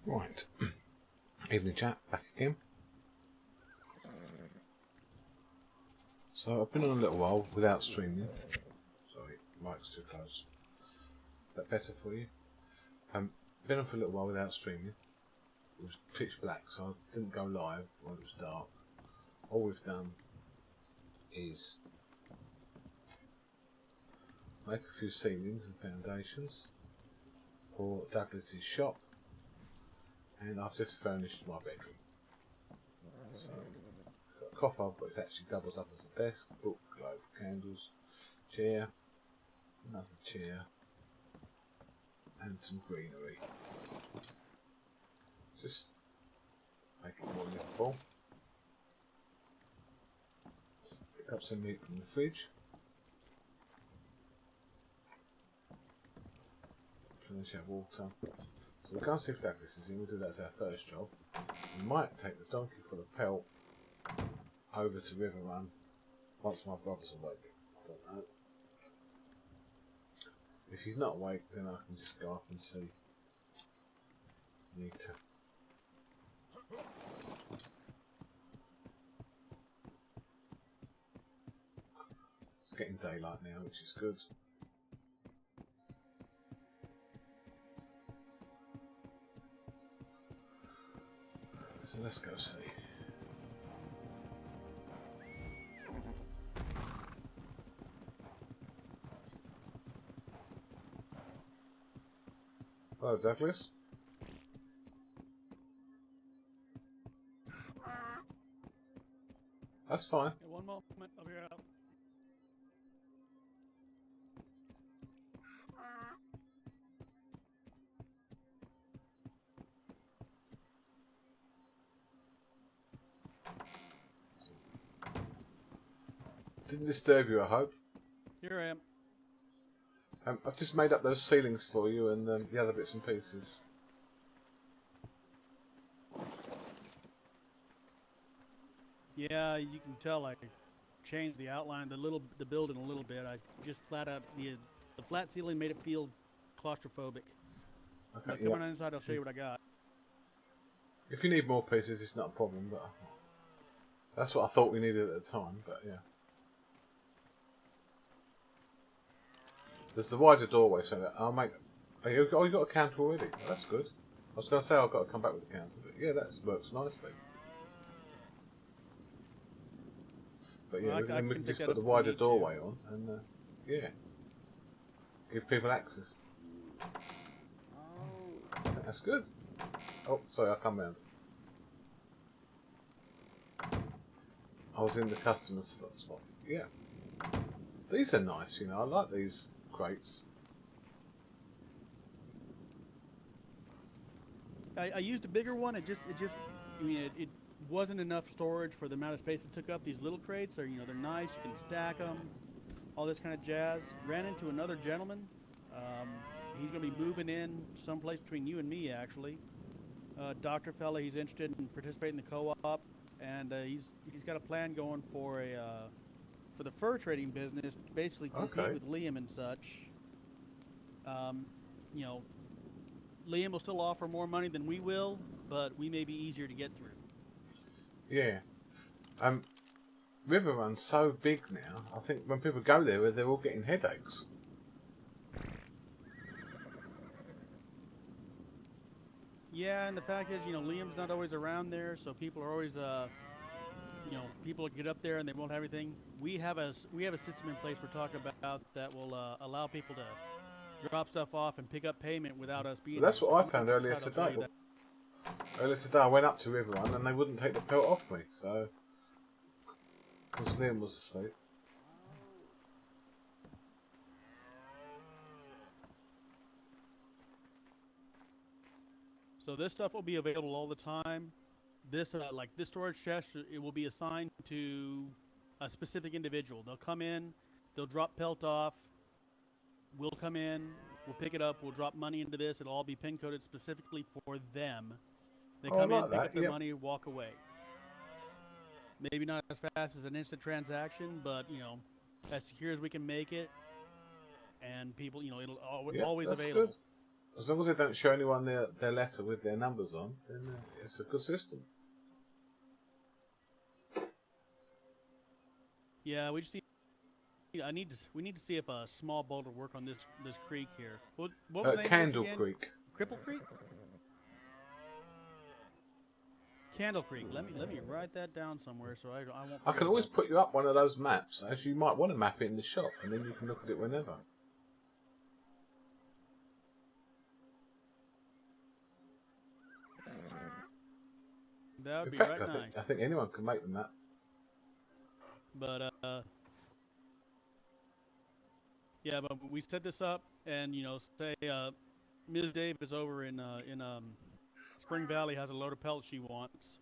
Right. Evening chat, back again. So I've been on a little while without streaming. Sorry, mic's too close. Is that better for you? Been on for a little while without streaming. It was pitch black, so I didn't go live while it was dark. All we've done is make a few ceilings and foundations for Douglas's shop, and I've just furnished my bedroom. So, got a coffer, but it actually doubles up as a desk, book, globe, candles, chair, another chair, and some greenery. Just make it more livable. Pick up some meat from the fridge. Finish our water. So we're going to see if Douglas is in. We'll do that as our first job. We might take the donkey full of pelt over to River Run once my brother's awake. I don't know. If he's not awake, then I can just go up and see. Need to. It's getting daylight now, which is good. So let's go see. Hello, Douglas. That's fine. Yeah, one moment, I'll be right up. Didn't disturb you, I hope. Here I am. I've just made up those ceilings for you and the other bits and pieces. Yeah, you can tell I changed the outline, the building a little bit. I just flat out the flat ceiling made it feel claustrophobic. Okay, Come on inside, I'll show you what I got. If you need more pieces, it's not a problem, but that's what I thought we needed at the time, but yeah. There's the wider doorway, so that I'll make... Oh, you got a counter already? Oh, that's good. I was going to say I've got to come back with the counter, but yeah, that works nicely. But yeah, Well, we can just put the wider doorway on, and yeah, give people access. That's good. Oh, sorry, I'll come round. I was in the customer spot. Yeah, these are nice. You know, I like these crates. I used a bigger one. It wasn't enough storage for the amount of space it took up. These little crates are, they're nice. You can stack them, all this kind of jazz. Ran into another gentleman. He's going to be moving in someplace between you and me, actually. Doctor fella, he's interested in participating in the co-op, and he's got a plan going for the fur trading business, to basically compete with Liam and such. Liam will still offer more money than we will, but we may be easier to get through. Yeah. River Run's so big now, I think when people go there, they're all getting headaches. Yeah, and the fact is, Liam's not always around there, so people are always, people get up there and they won't have everything. We have a system in place we're talking about that will allow people to drop stuff off and pick up payment without us being. Well, that's what I found earlier today. Earlier today, I went up to River Run and they wouldn't take the pelt off me, so because Liam was asleep. So this stuff will be available all the time. This this storage chest, it will be assigned to a specific individual. They'll come in, they'll drop pelt off. We'll come in, we'll pick it up, we'll drop money into this. It'll all be pin coded specifically for them. They come in, pick up their money, walk away. Maybe not as fast as an instant transaction, but as secure as we can make it. And people, it'll always available. Good. As long as they don't show anyone their letter with their numbers on, then it's a good system. Yeah, we just need. We need to see if a small boat will work on this creek here. What was the name of this Candle again? Creek. Cripple Creek? Candle Creek. Let me write that down somewhere so I won't. I can always put you up one of those maps, as you might want to map it in the shop, and then you can look at it whenever. That would In be fact, right I nice. think anyone can make the map. But yeah, but we set this up, and you know, say Ms. Davis over in Spring Valley has a load of pelts she wants.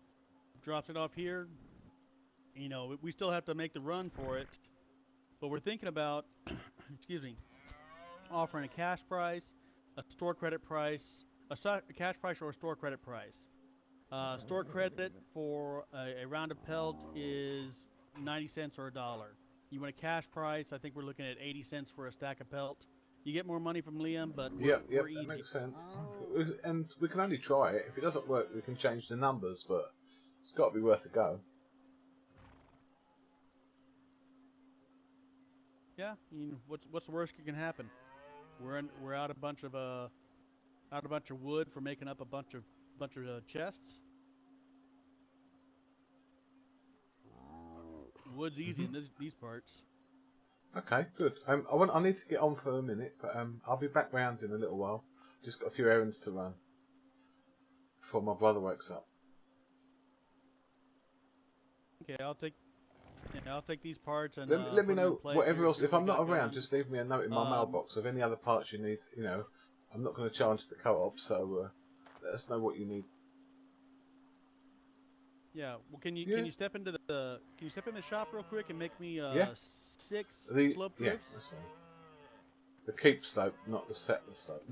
Drops it off here. You know, we still have to make the run for it, but we're thinking about, excuse me, offering a cash price, a store credit price, a cash price or a store credit price. Store credit for a round of pelt is 90 cents or $1. You want a cash price? I think we're looking at 80 cents for a stack of pelt. You get more money from Liam, but Yep, we're easy. that makes sense. And we can only try it. If it doesn't work, we can change the numbers, but it's got to be worth a go. Yeah, you know, what's the worst that can happen? We're out a bunch of wood for making up a bunch of chests. Wood's easy in these parts. Okay, good. I need to get on for a minute, but I'll be back round in a little while. Just got a few errands to run before my brother wakes up. Okay, I'll take these parts and Let me put them know in place whatever here, else. see If what I'm we not got around, going. just leave me a note in my mailbox of any other parts you need. You know, I'm not going to charge the co-op, so let us know what you need. Yeah. Well, can you step into the shop real quick and make me 6 slope Yeah, roofs? that's fine. The keep slope, not the settler slope.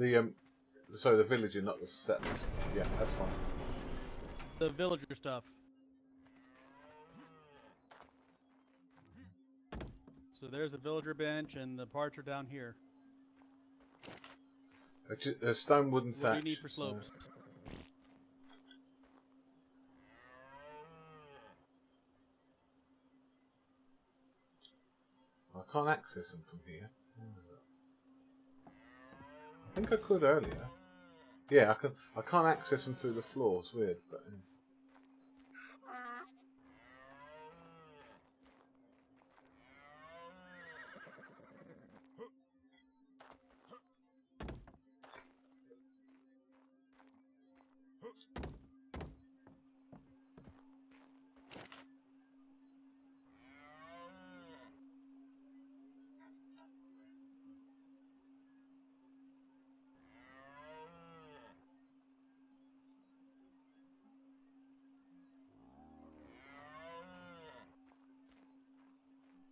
Sorry, the villager, not the settler. Yeah, that's fine. The villager stuff. So there's a villager bench, and the parts are down here. A stone wooden What thatch. do you need for slopes? I can't access them from here. I think I could earlier. Yeah, I can't access them through the floor. It's weird, but.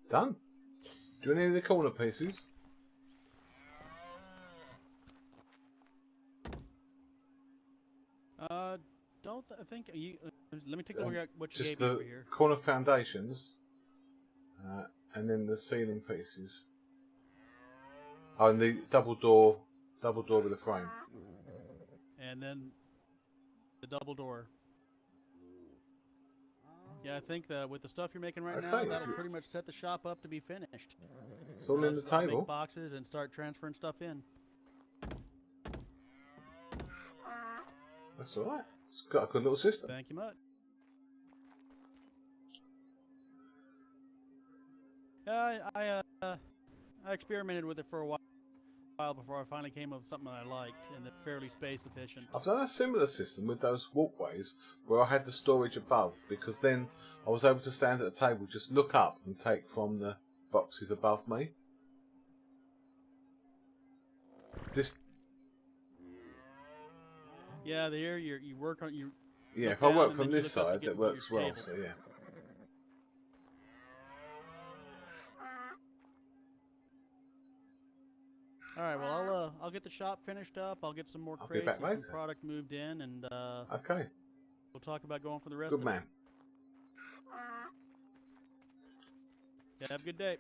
Done. Do you want any of the corner pieces? I think you. Let me take a look at what you Just gave me the over here. corner foundations, and then the ceiling pieces. Oh, and the double door with a frame. And then the double door. Yeah, I think that with the stuff you're making right now, that'll pretty much set the shop up to be finished. It's all in the table. Make boxes and start transferring stuff in. That's alright. It's got a good little system. Thank you much. Yeah, I experimented with it for a while before I finally came up with something that I liked and that's fairly space efficient. I've done a similar system with those walkways where I had the storage above, because then I was able to stand at the table, just look up and take from the boxes above me. Yeah, there you work on you. Yeah, if I work from this side, that works well. So yeah. All right, well I'll get the shop finished up. I'll get some more crates and some product moved in, and okay. We'll talk about going for the rest. Good man. Yeah, have a good day.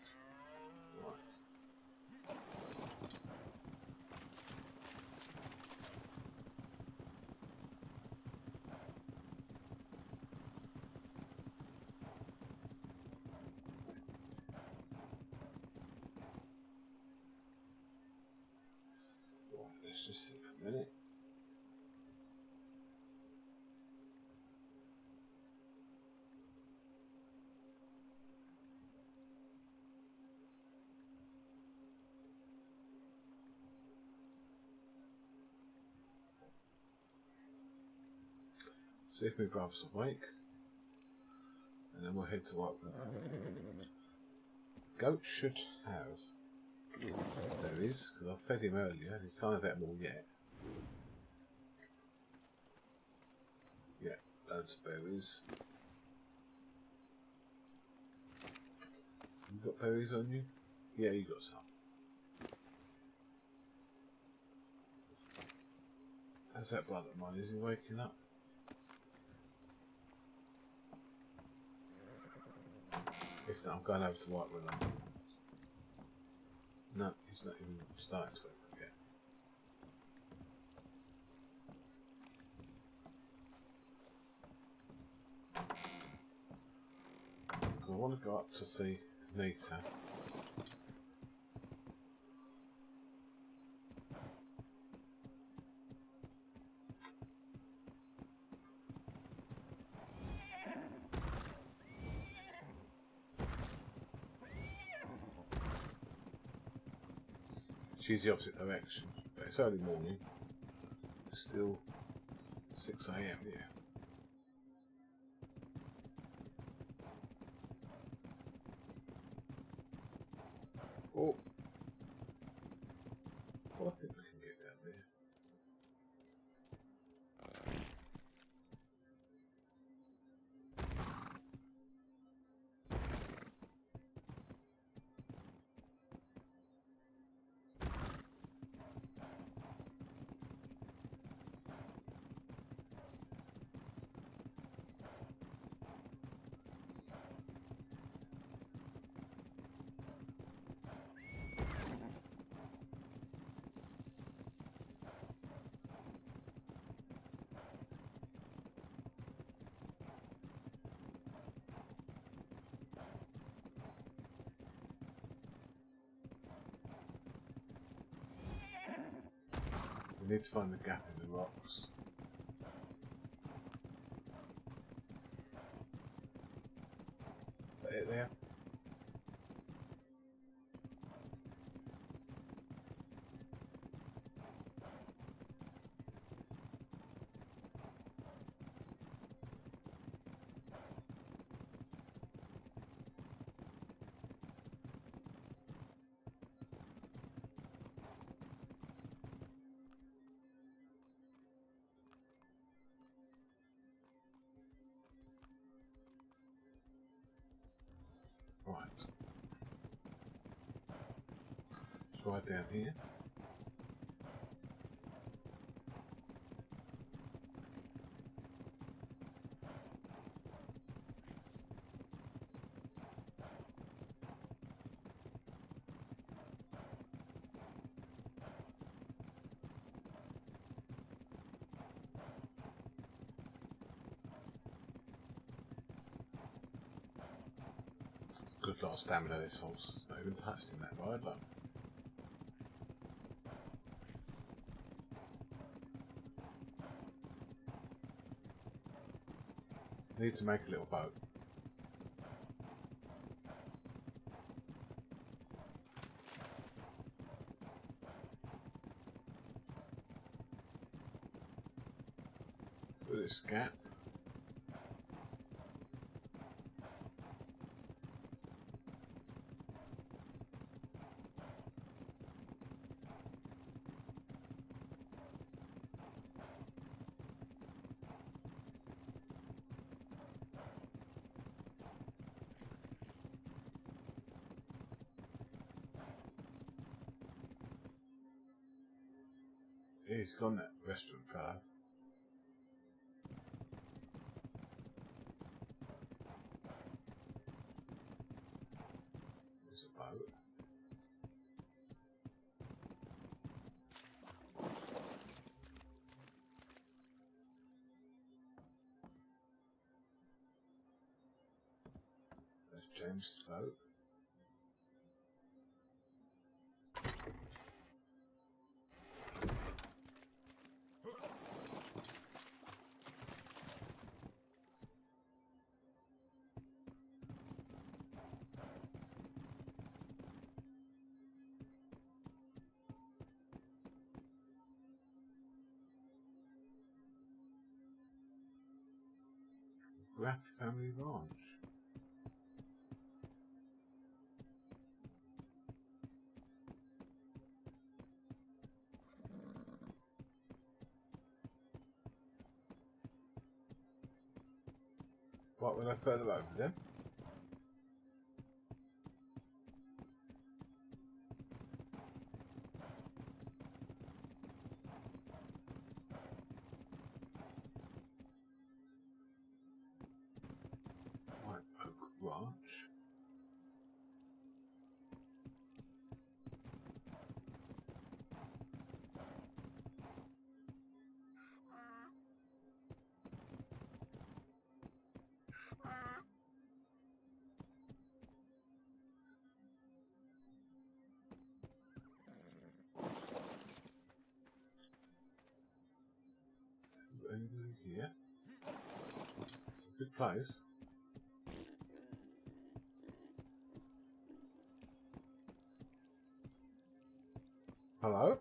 let's just sit for a minute. See if my brother's awake, and then we'll head to work with him. Goat should have berries, because I fed him earlier, he can't have had them all yet. Yeah, loads of berries. You got berries on you? Yeah, you got some. How's that brother of mine? Is he waking up? If not, I'm going over to work with him. No, he's not even starting to wake up yet. I want to go up to see Nita. She's the opposite direction, but it's early morning. It's still 6 AM, yeah. Oh, well, I think we can get down there. We need to find the gap in the rocks. Is that it there? Right. It's right down here. Good lot of stamina this horse. It's not even touched in that ride, look. Need to make a little boat. With this gap. He's gone, that restaurant fellow. There's a boat. There's James' boat. Rath family ranch. Right, we'll go further over then. White Oak Ranch. Anything here? It's a good place. Hello?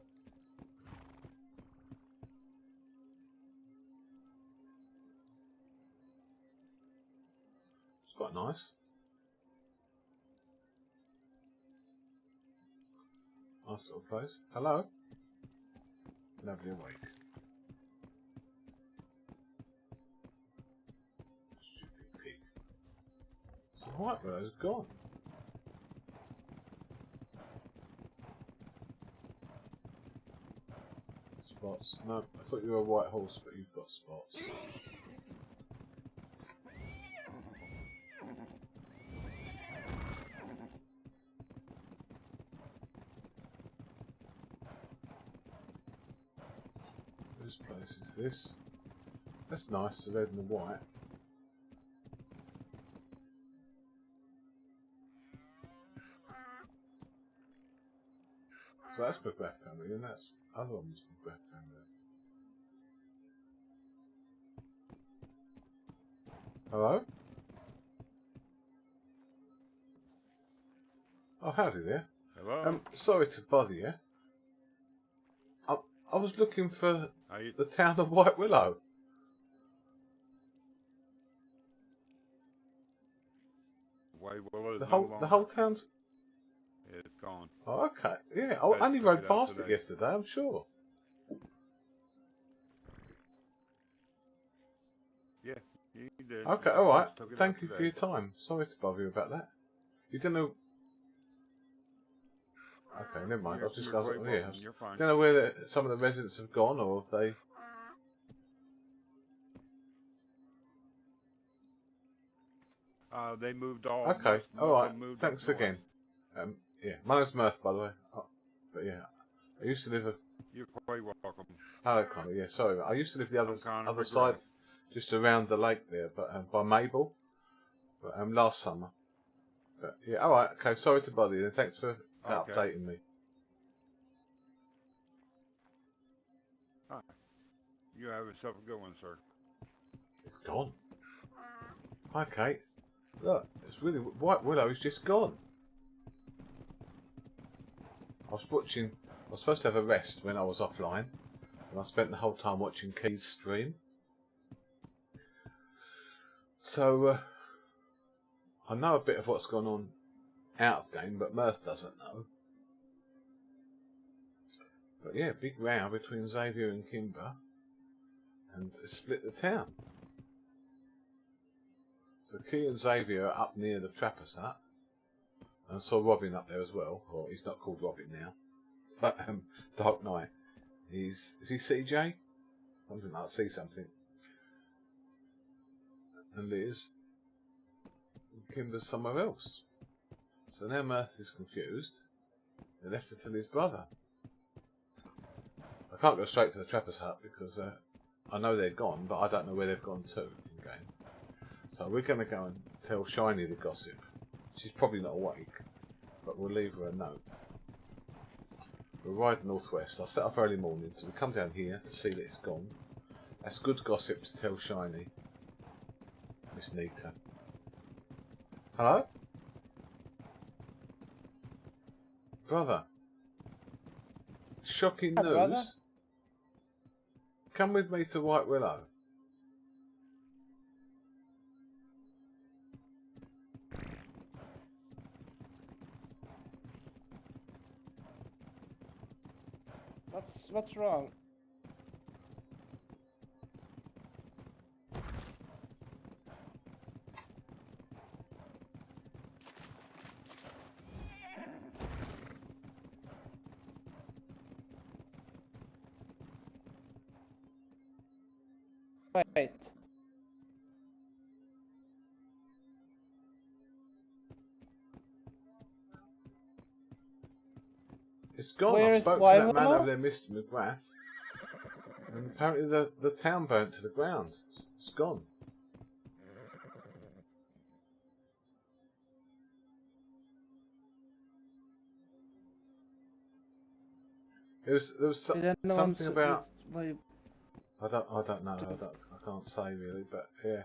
It's quite nice. Nice little place. Hello? Nobody awake. Stupid pig. So White Willow's gone. Spots. No, I thought you were a white horse, but you've got spots. Whose place is this? That's nice, the red and the white. So that's Macbeth family, and that's other one's Macbeth family. Hello? Oh, howdy there. Hello? Sorry to bother you. I was looking for the town of White Willow. White Willow The whole town's... It's gone. Oh, okay. Yeah, I only rode past it yesterday, I'm sure. Yeah, you did. Okay, alright. Thank you for your time. Sorry to bother you about that. You don't know... Okay, never mind. I was just going to... Yeah, You're fine. don't know where some of the residents have gone, or if they... They moved all. Okay, alright. Thanks north. again. Yeah, my name's Mirth, by the way. Oh, but yeah, I used to live... You're quite welcome. Hello, Connor. Yeah, sorry. I used to live the Connor other McGrath. side, just around the lake there, but by Mabel. But last summer. But yeah, all right. Okay, sorry to bother you. Thanks for updating me. Hi. You have yourself a good one, sir. It's gone. Hi, Kate. Look, it's really White Willow is just gone. I was supposed to have a rest when I was offline, and I spent the whole time watching Key's stream. So, I know a bit of what's gone on out of game, but Mirth doesn't know. But yeah, big row between Xavier and Kimber, and it split the town. So Key and Xavier are up near the Trapper's hut, and I saw Robin up there as well. Or he's not called Robin now, but Dark Knight. Is he CJ? Something like that. See something. And Liz. And Kimber's somewhere else. So now Mirth is confused. They left her to his brother. I can't go straight to the Trapper's hut because I know they're gone, but I don't know where they've gone to in game. So we're going to go and tell Shiny the gossip. She's probably not awake, but we'll leave her a note. We'll ride northwest. I'll set off early morning, so we come down here to see that it's gone. That's good gossip to tell Shiny. Miss Nita. Hello? Brother. Shocking news. Brother. Come with me to White Willow. What's wrong? Wait. It's gone. Where I is spoke to that man Wyvern? over there, Mr. McGrath, and apparently the town burnt to the ground. It's gone. There was Did anyone something about. why- I don't know. I can't say really, but yeah.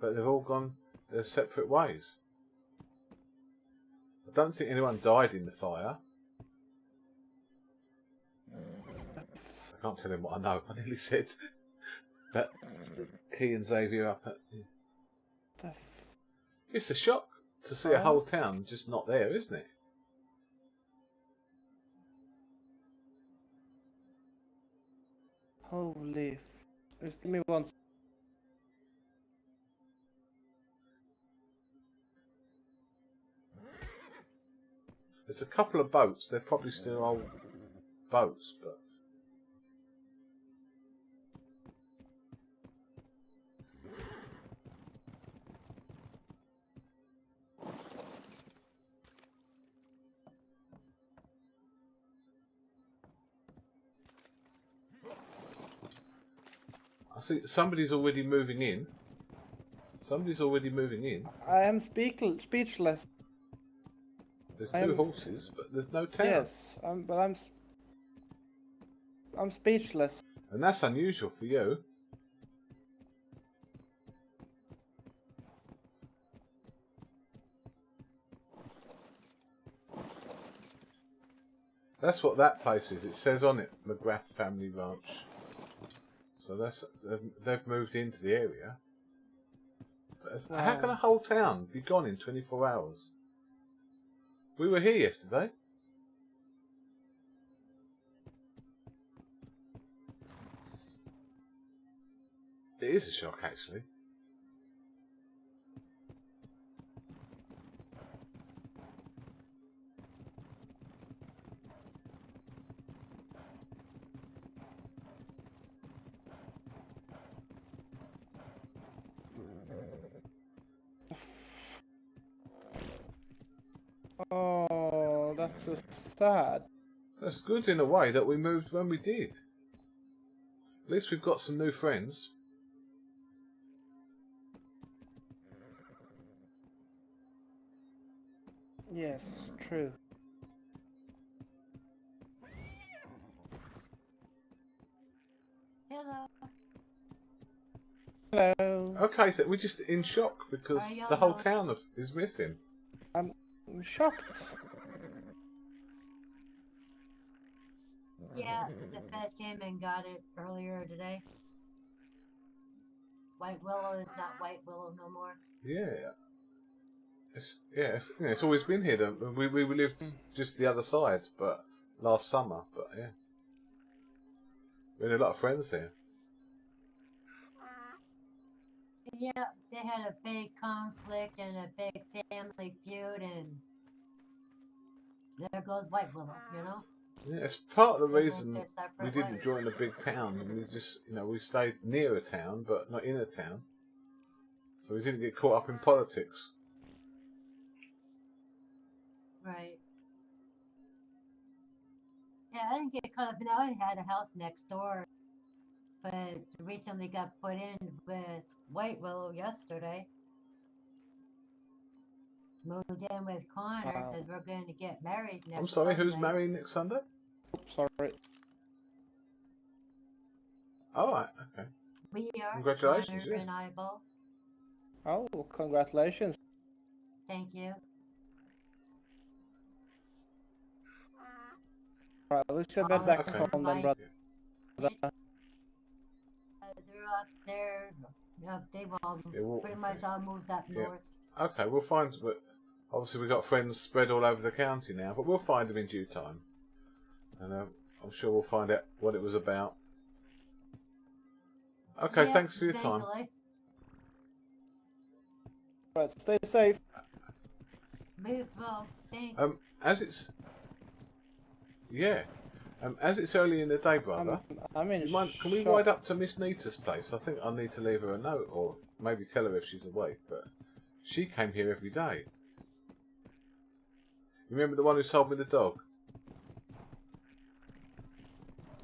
But they've all gone their separate ways. I don't think anyone died in the fire. I can't tell him what I know. I nearly said that Key and Xavier up at. the It's a shock to see a whole town just not there, isn't it? Holy just give me one There's a couple of boats. They're probably still old boats, but. I see somebody's already moving in. Somebody's already moving in. I am speechless. There's two horses, but there's no town. Yes, I'm speechless. And that's unusual for you. That's what that place is. It says on it, McGrath Family Ranch. So they've moved into the area. But how can a whole town be gone in 24 hours? We were here yesterday. It is a shock, actually. Oh, that's so sad. That's good in a way that we moved when we did. At least we've got some new friends. Yes, true. Hello. Hello. Okay, we're just in shock because the whole town is missing. I'm shocked. Yeah, the feds came and got it earlier today. White Willow is not White Willow no more. Yeah. It's always been here. We lived just the other side, but last summer. But yeah, we had a lot of friends here. Yeah, they had a big conflict and a big family feud, and there goes White Willow. You know. Yeah, it's part of the They reason went their we separate didn't ways. join a big town. We just, we stayed near a town, but not in a town. So we didn't get caught up in politics. Right. Yeah, I didn't get caught up in that. I had a house next door, but recently got put in with White Willow yesterday. Moved in with Connor Wow. because we're going to get married next I'm sorry, who's Sunday. marrying next Sunday? Oops, sorry. Oh, right, okay. We are. Congratulations, Connor yeah. and I both. Oh, congratulations. Thank you. Right, we should head back Okay. home then, brother. They're up there. They've all Yeah, well, pretty much all moved up Yeah. north. Okay, we'll find. But obviously, we've got friends spread all over the county now, but we'll find them in due time. And I'm sure we'll find out what it was about. Okay, Yeah, thanks for your time. eventually. Right, stay safe. Move well, thanks. As it's as it's early in the day, brother. I'm in You mind, can we shock. ride up to Miss Nita's place? I think I need to leave her a note, or maybe tell her if she's awake. But she came here every day. You remember the one who sold me the dog?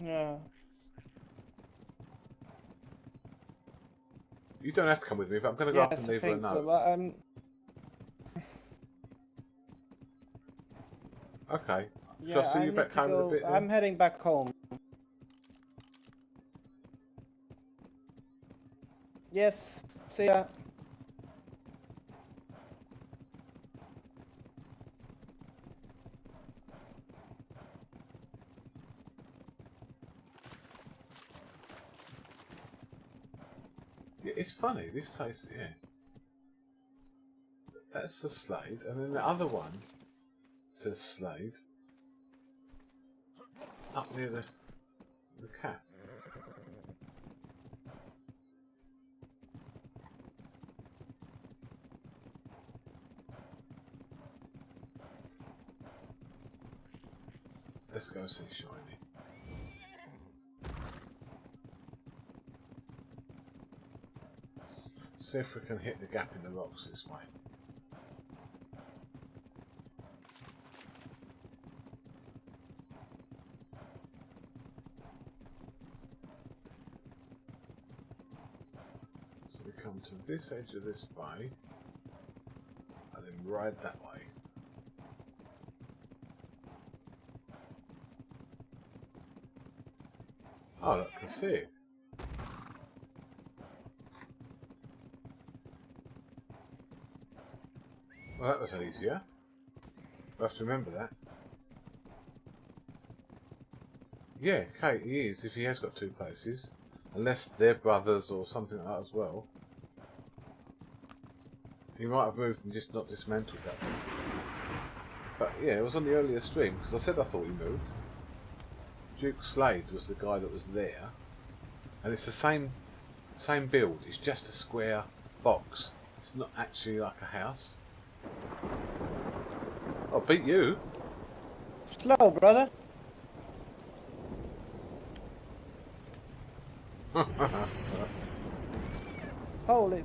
Yeah. You don't have to come with me, but I'm going to go up Yes, and I leave her a think so. note. But, Okay. yeah, Shall I see I you need back to home in a go. bit then? I'm heading back home. Yes. See ya. Yeah, it's funny, this place, yeah. That's the Slade, and then the other one says Slade. Up near the calf. Let's go see Shiny. See if we can hit the gap in the rocks this way. So we come to this edge of this bay and then ride that way. Oh, look, I can see it. Well, that was easier. We'll have to remember that. Yeah, Kate, he is, if he has got two places. Unless they're brothers or something like that as well. He might have moved and just not dismantled that one. But yeah, it was on the earlier stream, because I said I thought he moved. Duke Slade was the guy that was there. And it's the same build, it's just a square box. It's not actually like a house. I'll beat you. Slow, brother. Holy.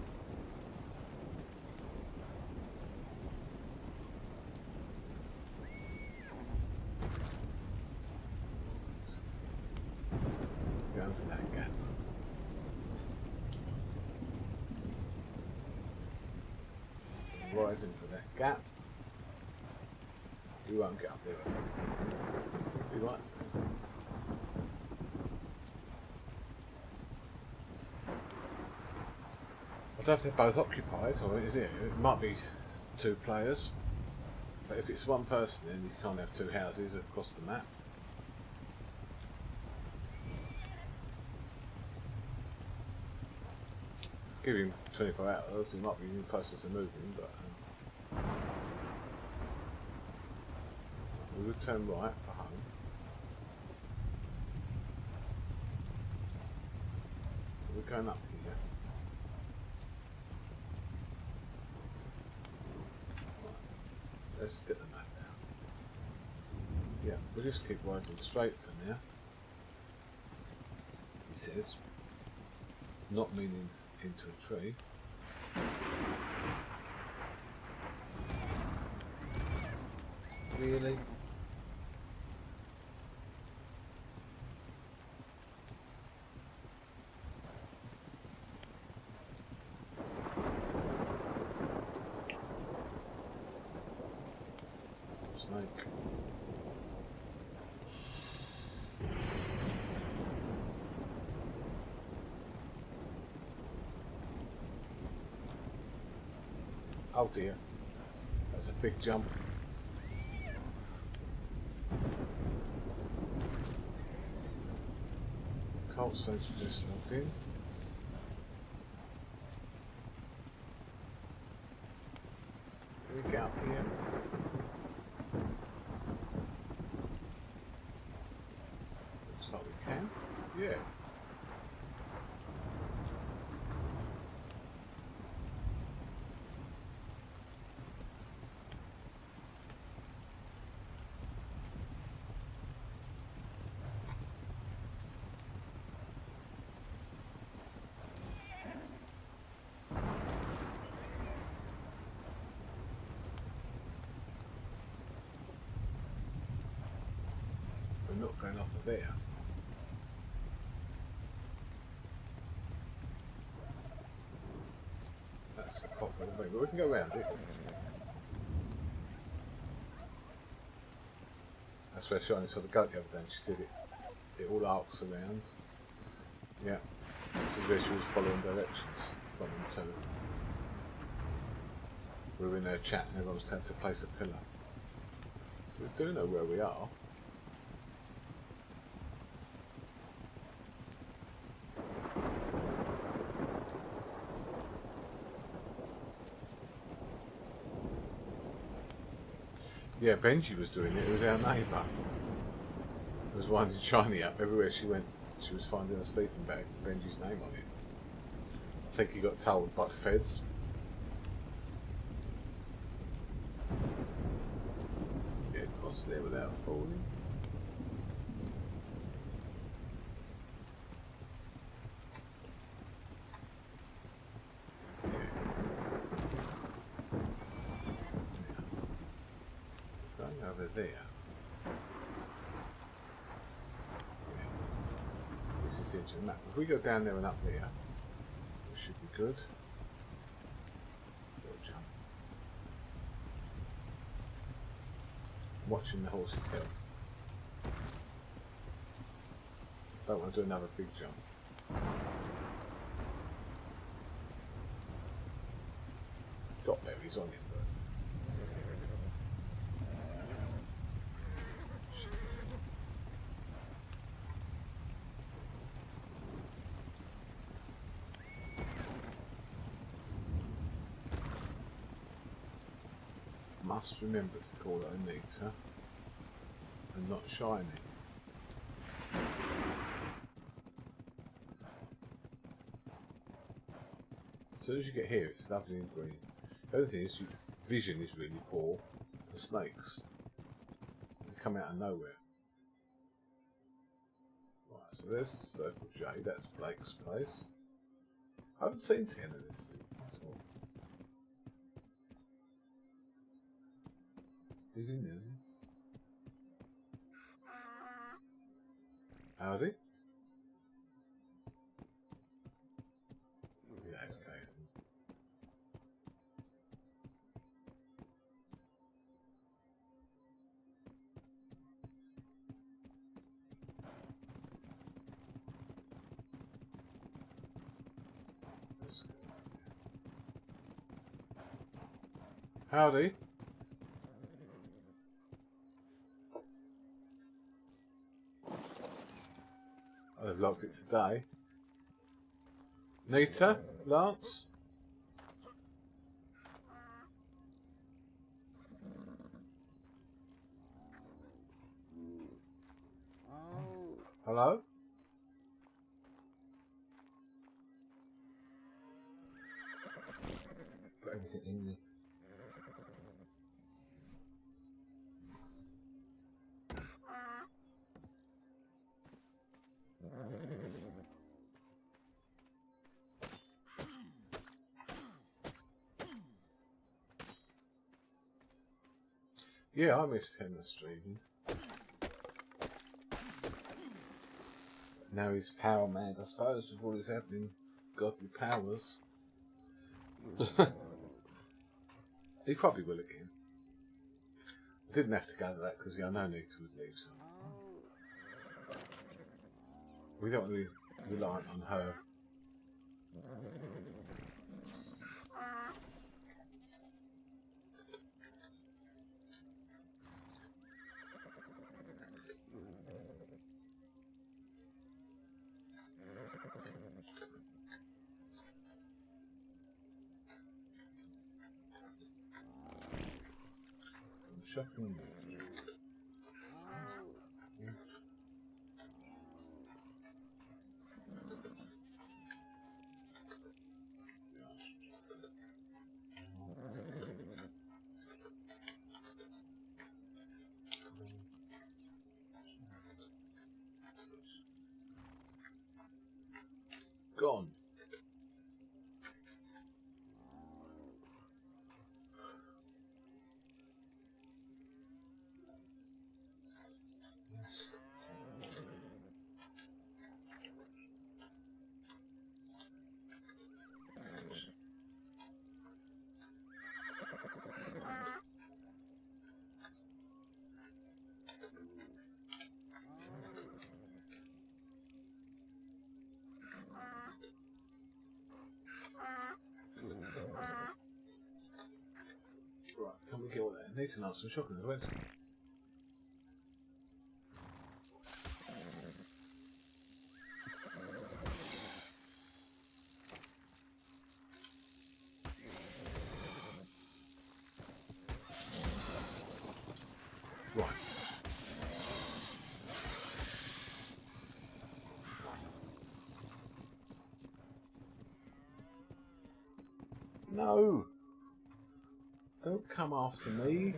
Going for that gap. Rising for that gap. You won't get up there, I don't think. You right? I don't know if they're both occupied, or is it? It might be two players. But if it's one person, then you can't have two houses across the map. Give him 24 hours, he might be in the process of moving, but we will turn right for home. We're going up here. Right. Let's get the map out. Yeah, we'll just keep riding straight for now. He says, not meaning into a tree. Really? Snake. Oh dear, that's a big jump. Colt says just logged in. Can we get up here? going off of there. That's the copper, but we can go around it. That's where Shiny saw the goat the other day and she said it all arcs around. Yeah. This is where she was following directions from them too. We were in there chatting and everyone was telling to place a pillar. So we do know where we are. Yeah, Benji was doing it. It was our neighbour. It was winding Shiny up. Everywhere she went, she was finding a sleeping bag with Benji's name on it. I think he got told by the feds. Get across there without falling. Going over there. This is the edge of the map. If we go down there and up there, it should be good. Little jump. Watching the horse's health. Don't want to do another big jump. Got berries on him, but must remember to call it Anita and not Shiny. As soon as you get here, it's lovely and green. The other thing is, your vision is really poor for snakes. They come out of nowhere. Right, so there's the Circle J, that's Blake's place. I haven't seen 10 of this season at all. He's in there, isn't he? Howdy? Yeah, okay. Let's go. Howdy? I've locked it today. Nita? Lance? Hello? Got anything in there? Yeah, I missed him streaming. Now he's power mad, I suppose, with all his happening godly powers. He probably will again. I didn't have to go to that because I know Nita would leave some. We don't really rely on her. Shopping. Gone. Right, can we get all that? I need to answer some shopping as well. Right. No! Don't come after me.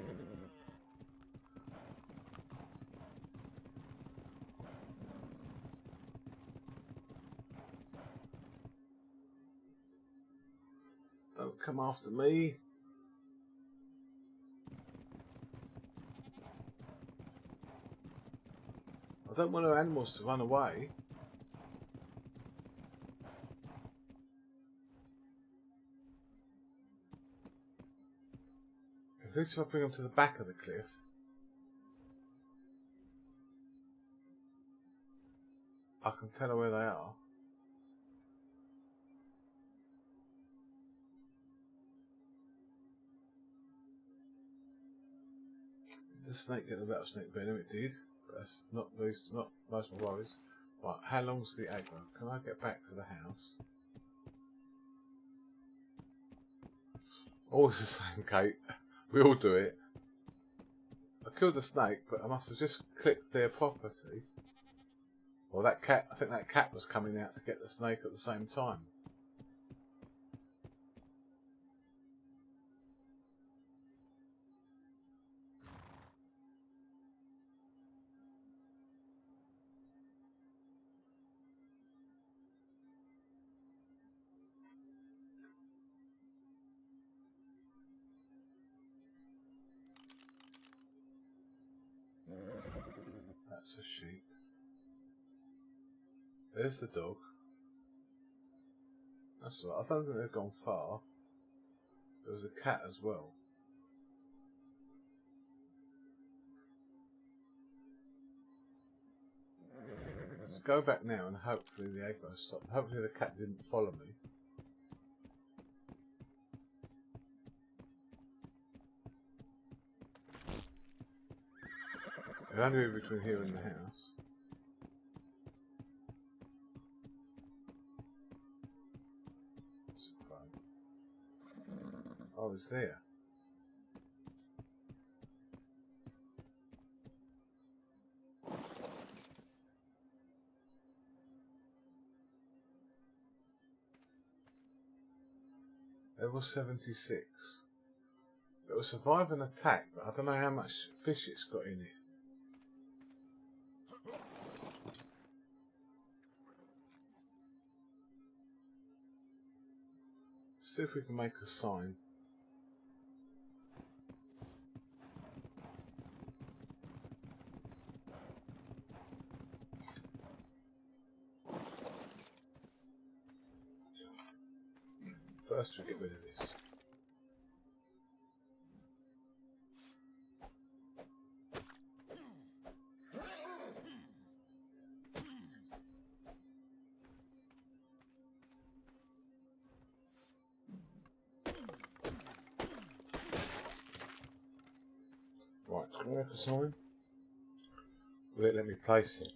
Don't come after me. I don't want our animals to run away. At least if I bring them to the back of the cliff. I can tell her where they are. Did the snake get the rattlesnake venom? It did. But that's not most of my worries. Right, how long's the aggro? Can I get back to the house? Always the same, Kate. We all do it. I killed the snake, but I must have just clicked their property. Or that cat, I think that cat was coming out to get the snake at the same time. That's a sheep. There's the dog. That's all right. I don't think they've gone far. There was a cat as well. Let's go back now and hopefully the aggro stopped. Hopefully the cat didn't follow me. They're only between here and the house. Oh, it's there. Level 76. It will survive an attack, but I don't know how much fish it's got in it. See if we can make a sign. First we get rid of this. Right, can we make a sign? Will it let me place it?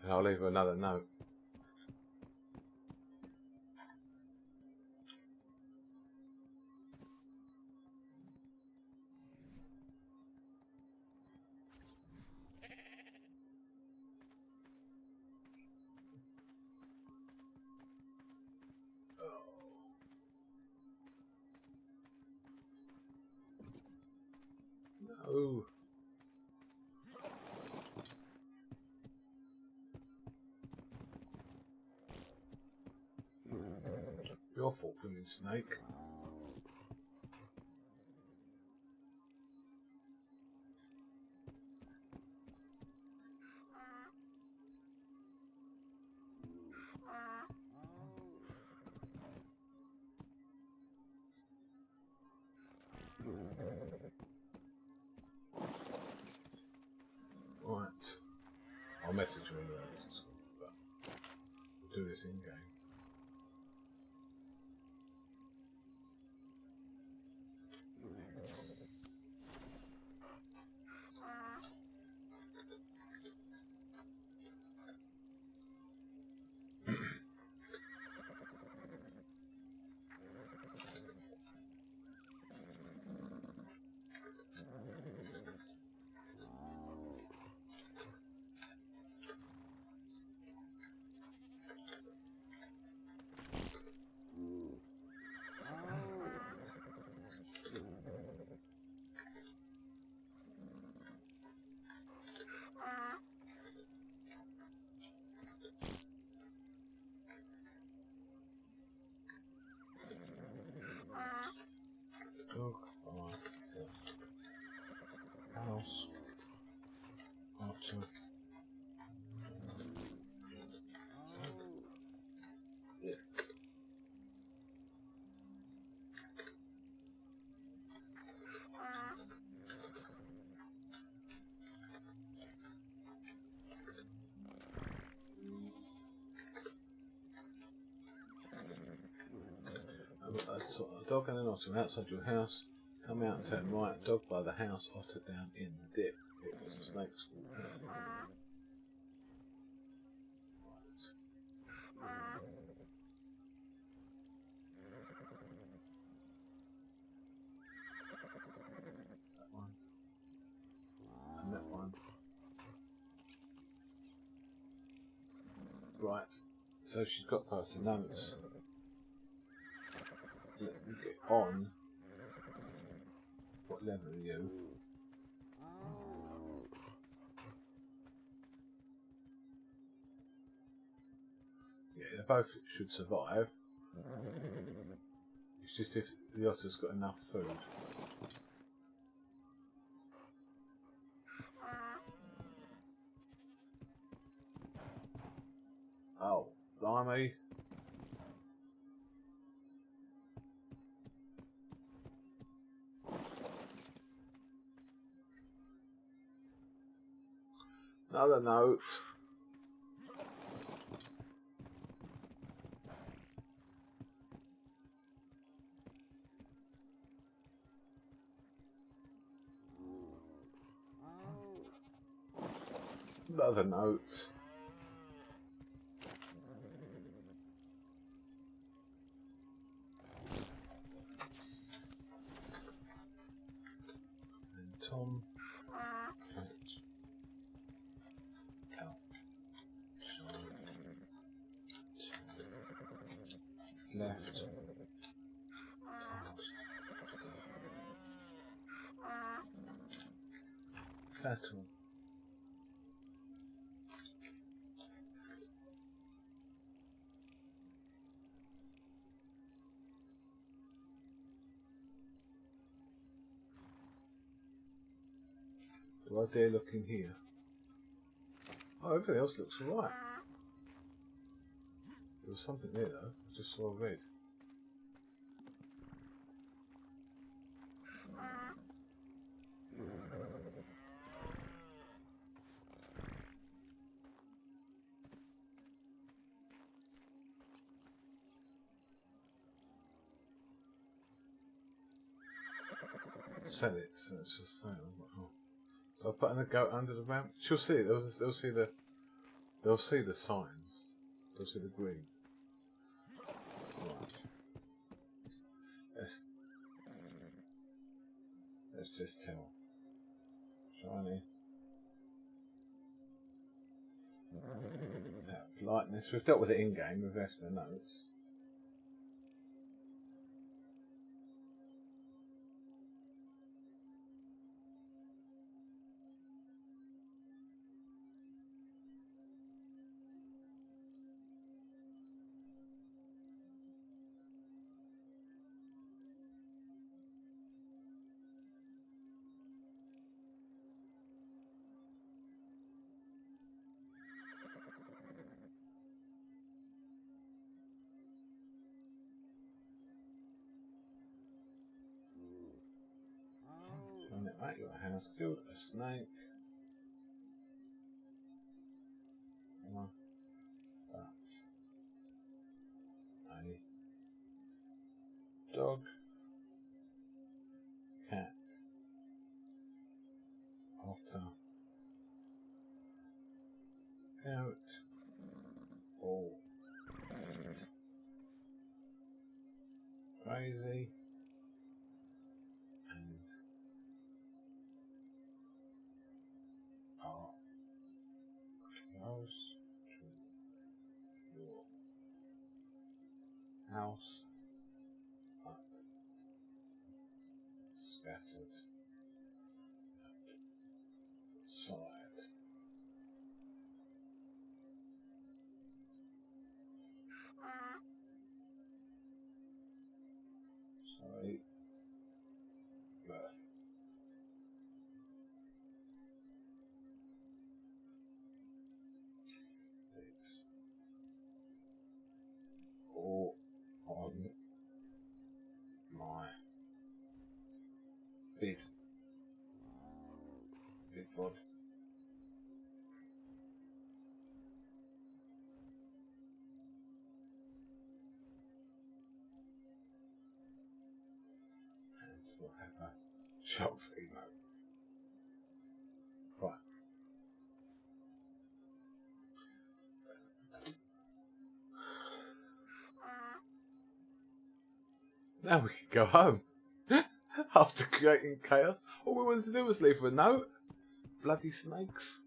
And I'll leave her another note. No. Your fault, blooming snake. message me anyway, but we'll do this in game. Dog, house, archer. Yeah. A dog and an otter outside your house. Come out and turn right. Dog by the house. Otter down in the dip. It was a snake's fault. That one. And that one. Right. So she's got past the notes. Let me get on. What level are you? Yeah, they both should survive. It's just if the otter's got enough food. Oh, blimey. Another note. Another note. And Tom. Left. Cattle. Do I dare look in here? Oh, everything else looks alright. There was something there though, I just saw red. Sell it, so it's for sale. Oh. Do I put in a goat under the ramp? She'll see it. They'll see the. They'll see the signs. They'll see the green. Right. Let's just tell. Shiny. Now, lightness. We've dealt with it in game. We've left the notes. Right, got a house, killed a snake. dog, cat, otter, goat, bull, crazy, and house, your house, hut, scattered, side. Sorry, Mirth. It's all on my big rod. And we'll have a shocks emote. Right. Now we can go home. After creating chaos, all we wanted to do was leave her a note. Bloody snakes.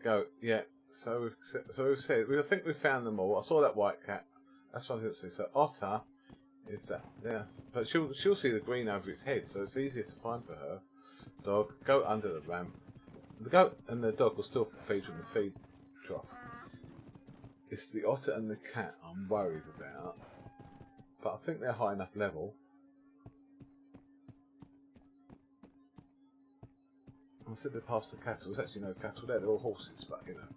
Go, yeah. So we've said, I think we found them all. I saw that white cat. That's what I didn't see. So otter is that, yeah. But she'll see the green over its head, so it's easier to find for her. Dog, goat under the ramp. The goat and the dog will still feed from the feed trough. It's the otter and the cat I'm worried about. But I think they're high enough level. I said they passed the cattle. There's actually no cattle there. They're all horses, but you know.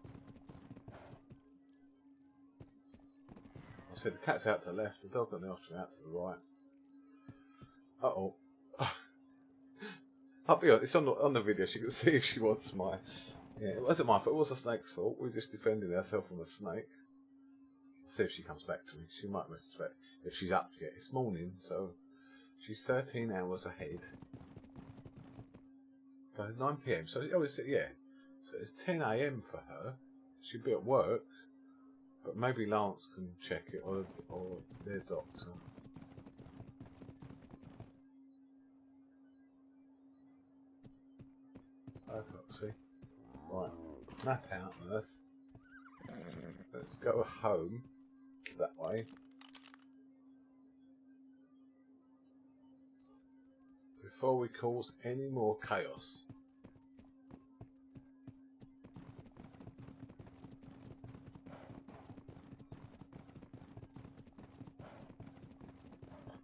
I said the cat's out to the left, the dog and the otter out to the right. Uh-oh. I'll be honest, it's on the video. She can see if she wants my... Yeah, it wasn't my fault. It was the snake's fault. We just defended ourselves from the snake. See if she comes back to me. She might message back if she's up yet. It's morning, so she's 13 hours ahead. But it's 9 PM, so yeah. So it's 10 AM for her. She'll be at work, but maybe Lance can check it or their doctor. Oh, Foxy. Right, map out, Mirth. Let's go home that way. Before we cause any more chaos.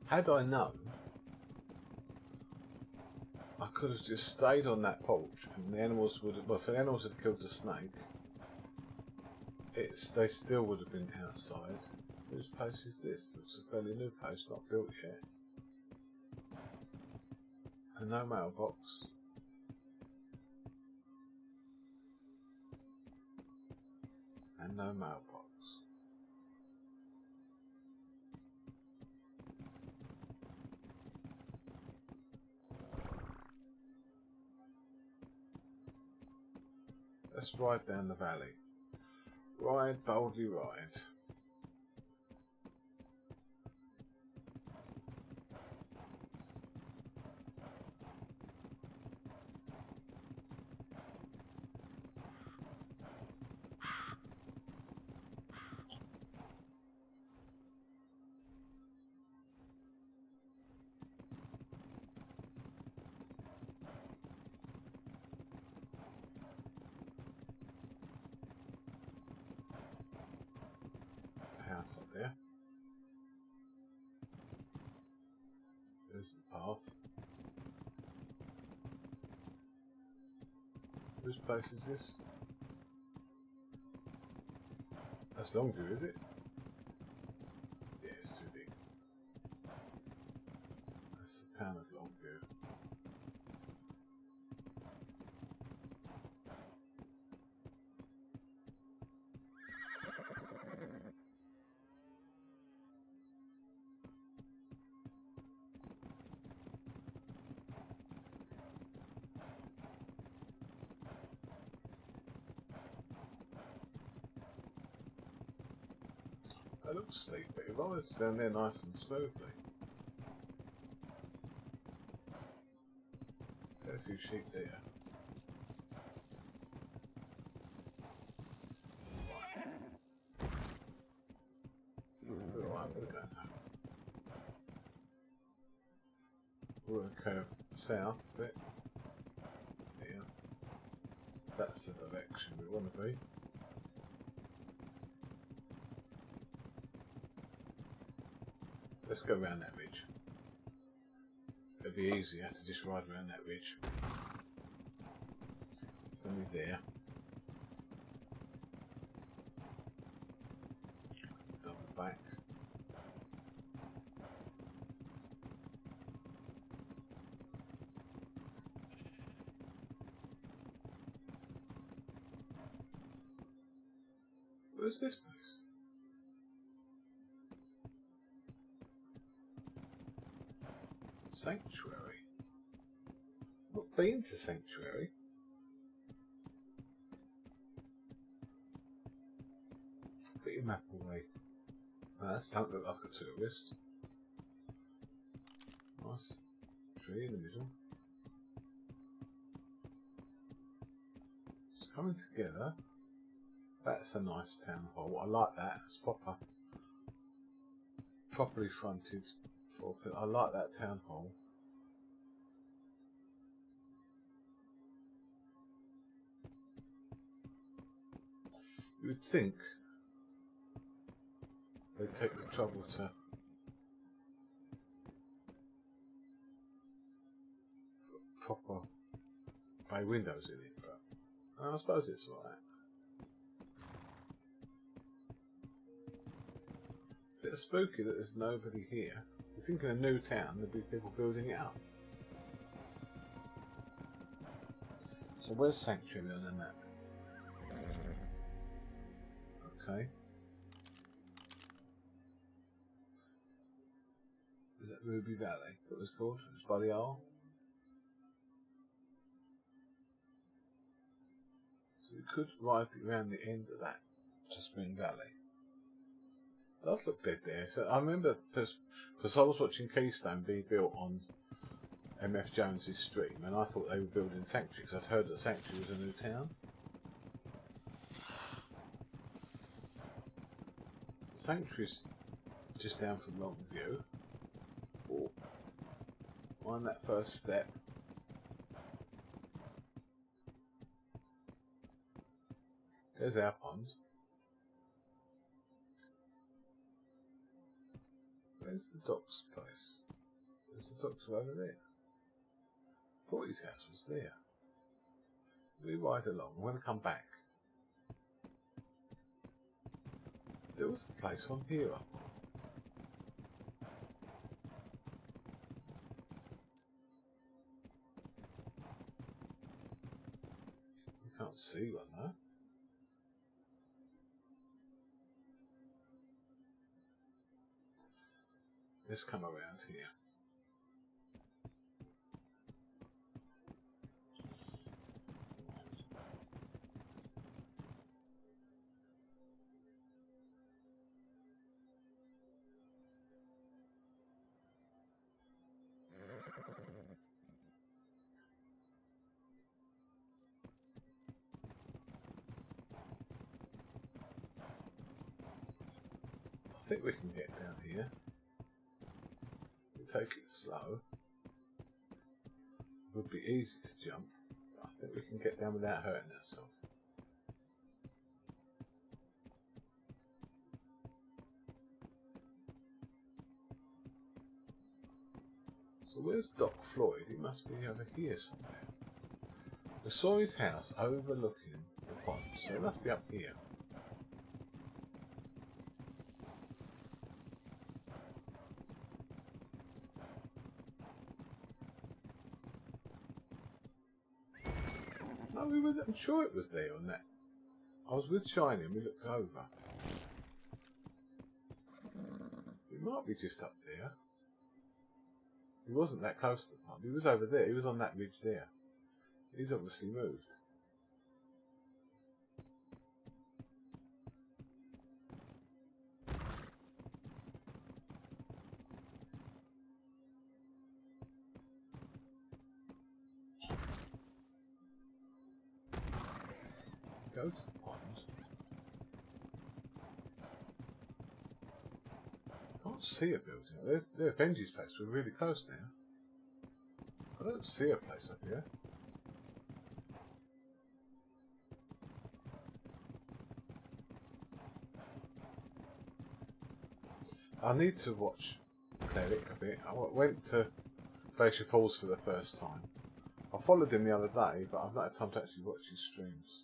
Had I known, I could have just stayed on that porch and the animals would have, well, if the animals had killed the snake, they still would have been outside. Whose post is this? Looks a fairly new post, not built yet. And no mailbox. And no mailbox. Let's ride down the valley. Ride, boldly ride. House up there. There's the path. Whose place is this? That's Longview, is it? Yeah, it's too big. That's the town of Longview. They look sleepy. It rides down there nice and smoothly. Got a few sheep there. Alright, I'm gonna go now. We're gonna curve south a bit. Here. That's the direction we want to be. Let's go around that ridge. It'll be easier to just ride around that ridge. It's only there. Double back. Where's this place? Sanctuary. Not been to Sanctuary. Put your map away. Oh, that don't look like a tourist. Nice tree in the middle. It's coming together. That's a nice town hall. I like that. It's properly fronted. I like that town hall. You would think they'd take the trouble to put proper bay windows in it, but I suppose it's alright. Bit spooky that there's nobody here. You think in a new town there'd be people building it up. So where's Sanctuary on the map? Okay. Is that Ruby Valley that was called? It's by the Isle. So we could ride around the end of that to Spring Valley. It does look dead there. So I remember because I was watching Keystone be built on MF Jones's stream, and I thought they were building Sanctuary because I'd heard that Sanctuary was a new town. Sanctuary's just down from Longview. Oh, on that first step. There's our pond. Where's the doc's place? There's the doc's over there. I thought his house was there. We ride along. I'm going to come back. There was a place on here, I thought. You can't see one though. Let's come around here. I think we can get down here. Take it slow. It would be easy to jump, but I think we can get down without hurting ourselves. So where's Doc Floyd? He must be over here somewhere. We saw his house overlooking the pond, so he must be up here. No, I'm sure it was there on that. I was with Shiny and we looked over. It might be just up there. He wasn't that close to the pond. He was over there. He was on that ridge there. He's obviously moved. go to the pond. I can't see a building. There's Benji's place. We're really close now. I don't see a place up here. I need to watch Cleric a bit. I went to Glacier Falls for the first time. I followed him the other day, but I've not had time to actually watch his streams.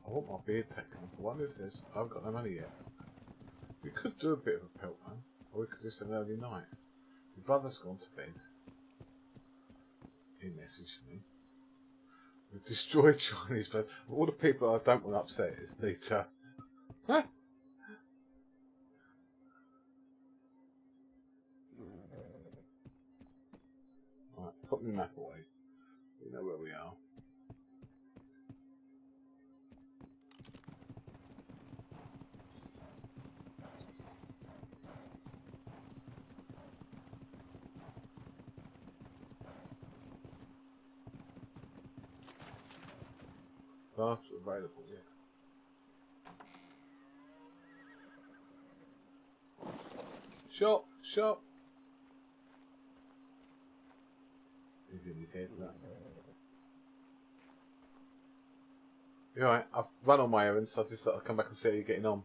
I want my beard taken off. What is this? I haven't got no money yet. We could do a bit of a pelt run, or we could just an early night. My brother's gone to bed. He messaged me. We've destroyed Chinese, but all the people I don't want to upset is Nita. Huh? Right, put my map away. We know where we are. Last available, yeah. Shop! He's in his head, that. You're right, I've run on my errands, so I just thought I'd come back and see how you're getting on.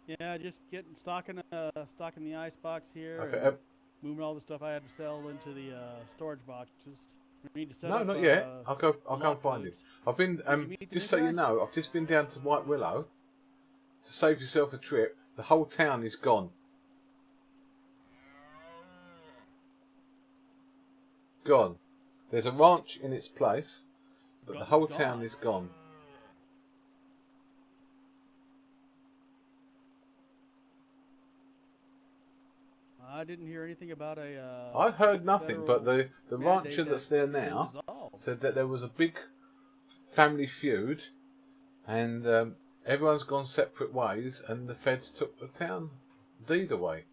Yeah, just getting stocking the ice box here. Okay. And moving all the stuff I had to sell into the storage boxes. We need to set No, up, not yet. I'll go and lock find codes. him. I've been just so you know, I've just been down to White Willow to save yourself a trip. The whole town is gone. Gone. There's a ranch in its place, but the whole town is gone. I didn't hear anything about a. I heard nothing, but the mandate rancher that's there that they now dissolved. said that there was a big family feud, and everyone's gone separate ways, and the feds took the town deed away.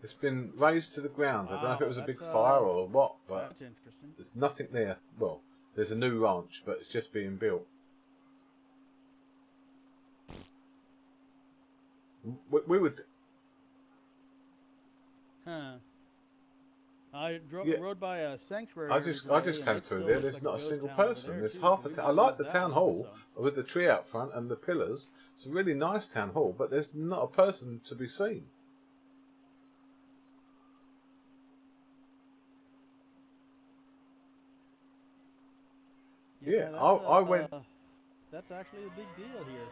It's been razed to the ground. I don't know if it was a big fire or what, but That's interesting. there's nothing there. Well, there's a new ranch, but it's just being built. We would. Huh. I Yeah. rode by a sanctuary. I here just recently, and came it through still there. looks There's like not a ghost single town over person. there, There's too, half so the we town. I might like do the that town one hall also. with the tree out front and the pillars. It's a really nice town hall, but there's not a person to be seen. Yeah, I went. That's actually a big deal here.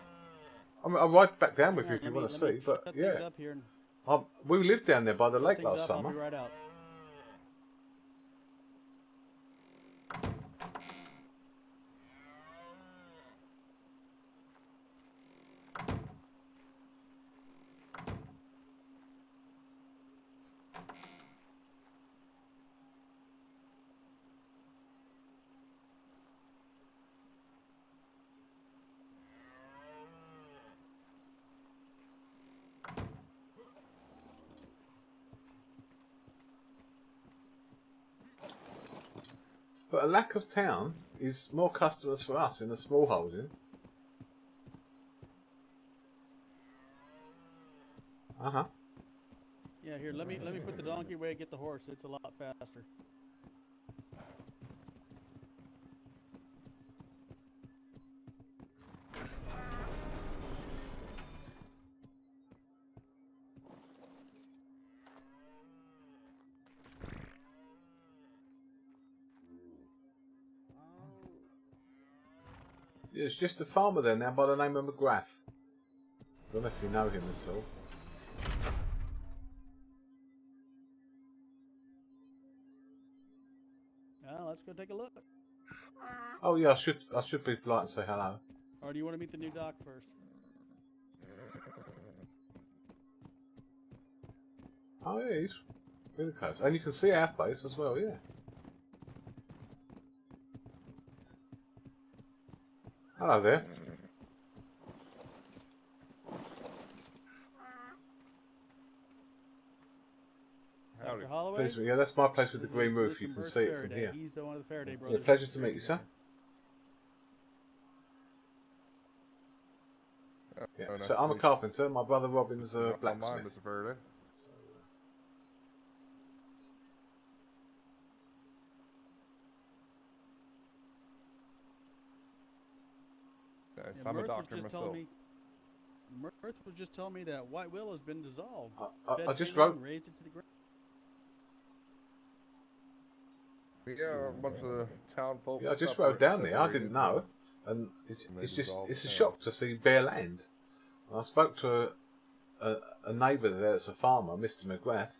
I'll ride back down with Hang you on, if you let want to me see. But shut yeah, things up here and we lived down there by the shut lake things last up, I'll summer. be right out. But a lack of town is more customers for us in a small holding. Yeah, here, let me put the donkey away and get the horse. It's a lot faster. There's just a farmer there now by the name of McGrath. Don't know if you know him at all. Well, let's go take a look. Oh yeah, I should be polite and say hello. Or do you want to meet the new doc first? Oh yeah, he's really close. And you can see our place as well, yeah. Hello there. Howdy. Dr. Holloway? Pleasure. Yeah, that's my place with the This green is roof. Mr. You can Mirth see it from Faraday. here. He's one of the Faraday Yeah, brothers. pleasure to meet you, sir. Yeah. nice So to I'm a meet you. carpenter. My brother Robin's a Not mine, blacksmith. Mr. Faraday. So, Yes, Yeah, I'm a Mirth was doctor just telling myself. me. Mirth was just telling me that White Willow has been dissolved. I Fed just came in wrote. and raised it to the ground. Yeah, a bunch of town folks. Yeah, I just wrote down there. I didn't know, and And they it's dissolved a the shock town. to see bare land. And I spoke to a neighbour there that's a farmer, Mr. McGrath,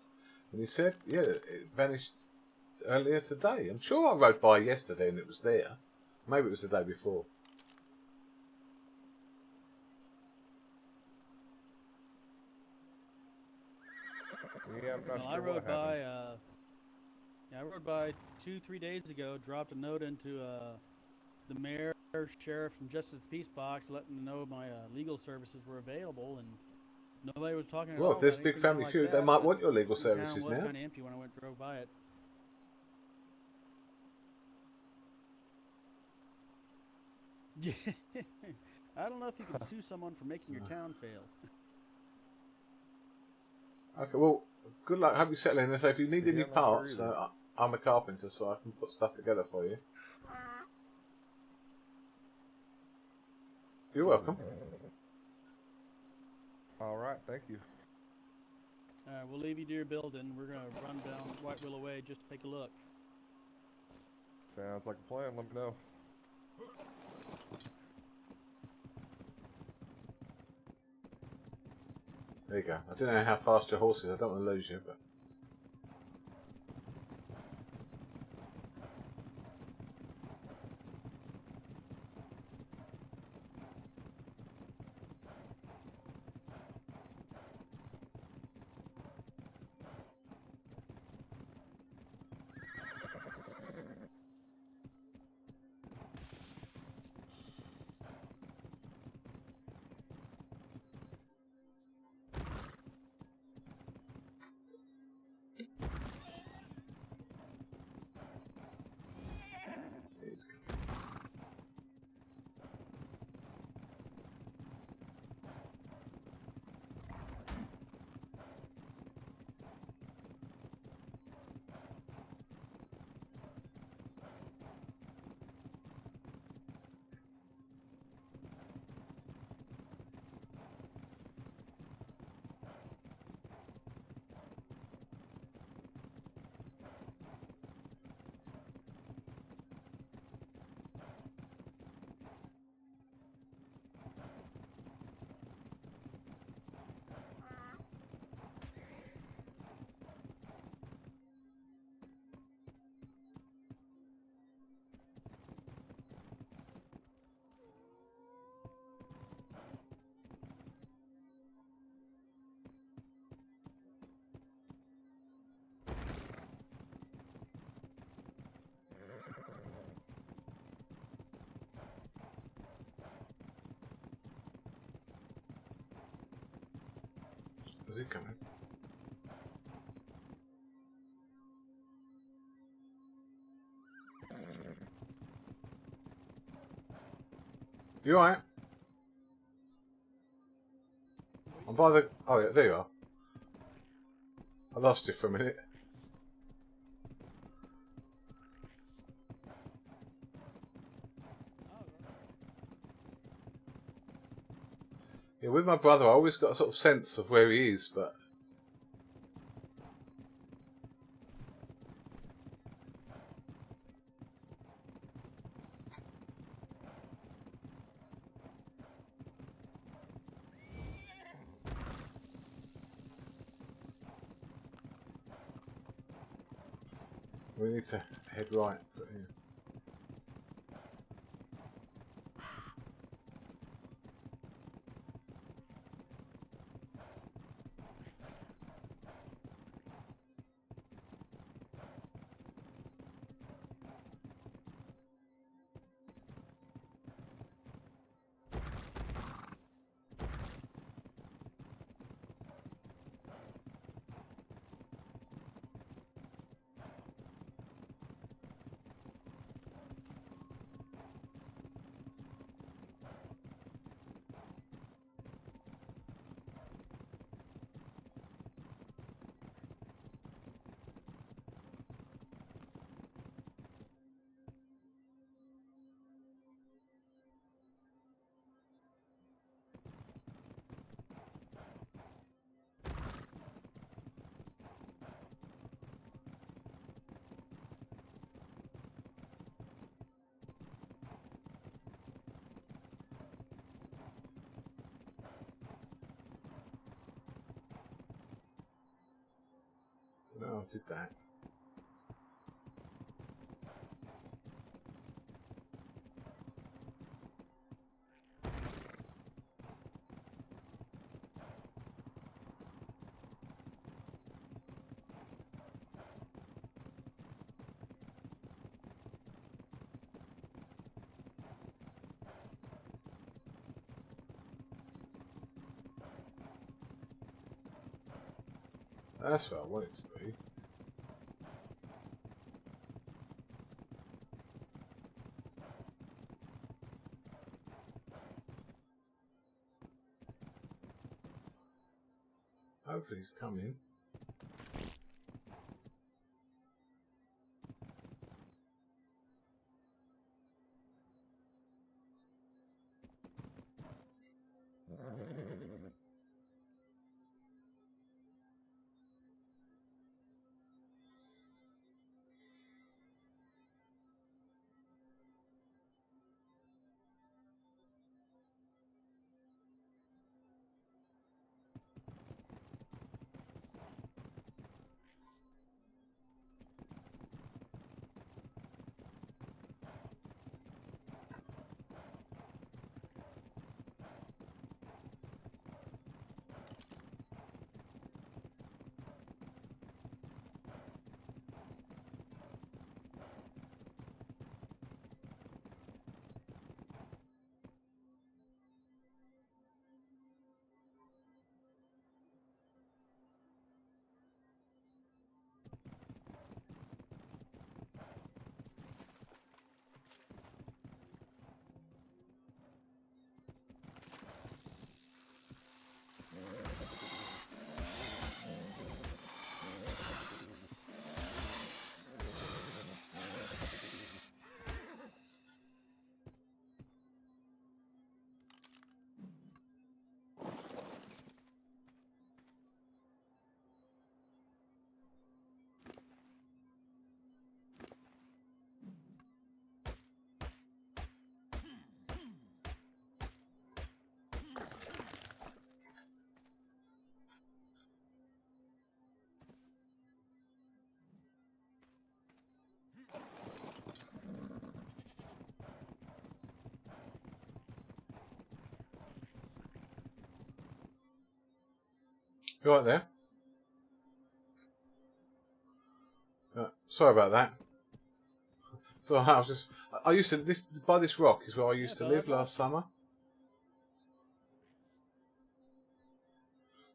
and he said, yeah, it vanished earlier today. I'm sure I rode by yesterday and it was there. Maybe it was the day before. Yeah, I'm not No, sure I what rode by. happened. I rode by 2-3 days ago. Dropped a note into the mayor, sheriff, and justice of the peace box, letting them know my legal services were available, and nobody was talking at Well, all if there's about big anything family like feud, they that, might but want your legal the services town was now. kind of empty when I drove by it. Yeah, I don't know if you can sue someone for making your town fail. Okay, well, good luck. Hope you settle in. So if you need any Yeah, I'm not sure parts, either. I'm a carpenter, so I can put stuff together for you. You're welcome. All right, thank you. We'll leave you to your building. We're gonna run down White Willow Way just to take a look. Sounds like a plan. Let me know. There you go. I don't know how fast your horse is. I don't want to lose you, but. Jeez. Is he coming? You alright? I'm by the. Oh yeah, there you are. I lost you for a minute. Yeah, with my brother, I always got a sort of sense of where he is, but. We need to head right. But, yeah. I did that. That's what I want it to be. Hopefully he's coming. You right there? Sorry about that. So I was just, I used to, by this rock is where I used to live last summer.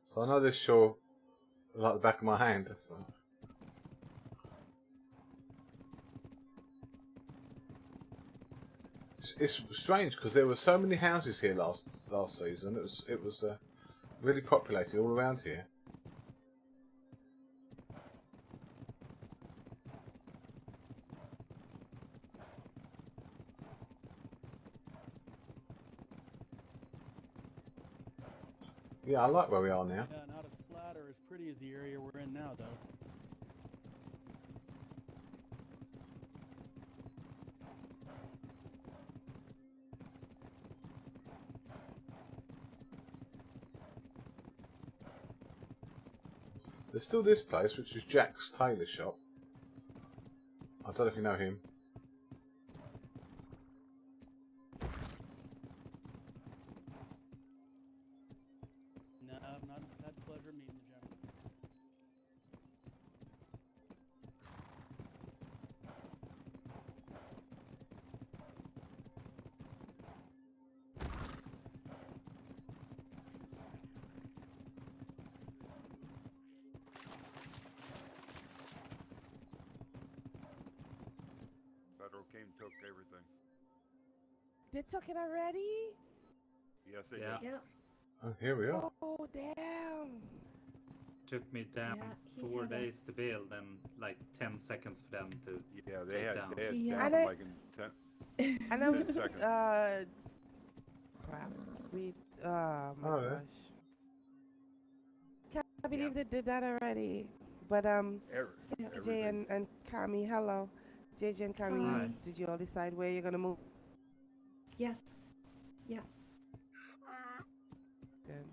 So I know this shore like the back of my hand. So. It's strange because there were so many houses here last season. It was really populated all around here. Yeah, I like where we are now. Yeah, not as flat or as pretty as the area we're in now, though. There's still this place, which is Jack's tailor shop. I don't know if you know him. No, not had the pleasure of meeting the gentleman. Federal came and took everything. They took it already? Yes, they Yeah. did. Yeah, Oh, here we are. Oh, damn. Took me damn Yeah, he 4 had a- days to build and like 10 seconds for them to. Yeah, Take down. they had He down had- to like in 10. I know, 10 seconds. crap. Oh my Oh, yeah. gosh. Can't believe they did that already. But, JJ Everything. and Kami, hello. JJ and Kami, Hi. did you all decide where you're gonna move? yes. Yeah, Good.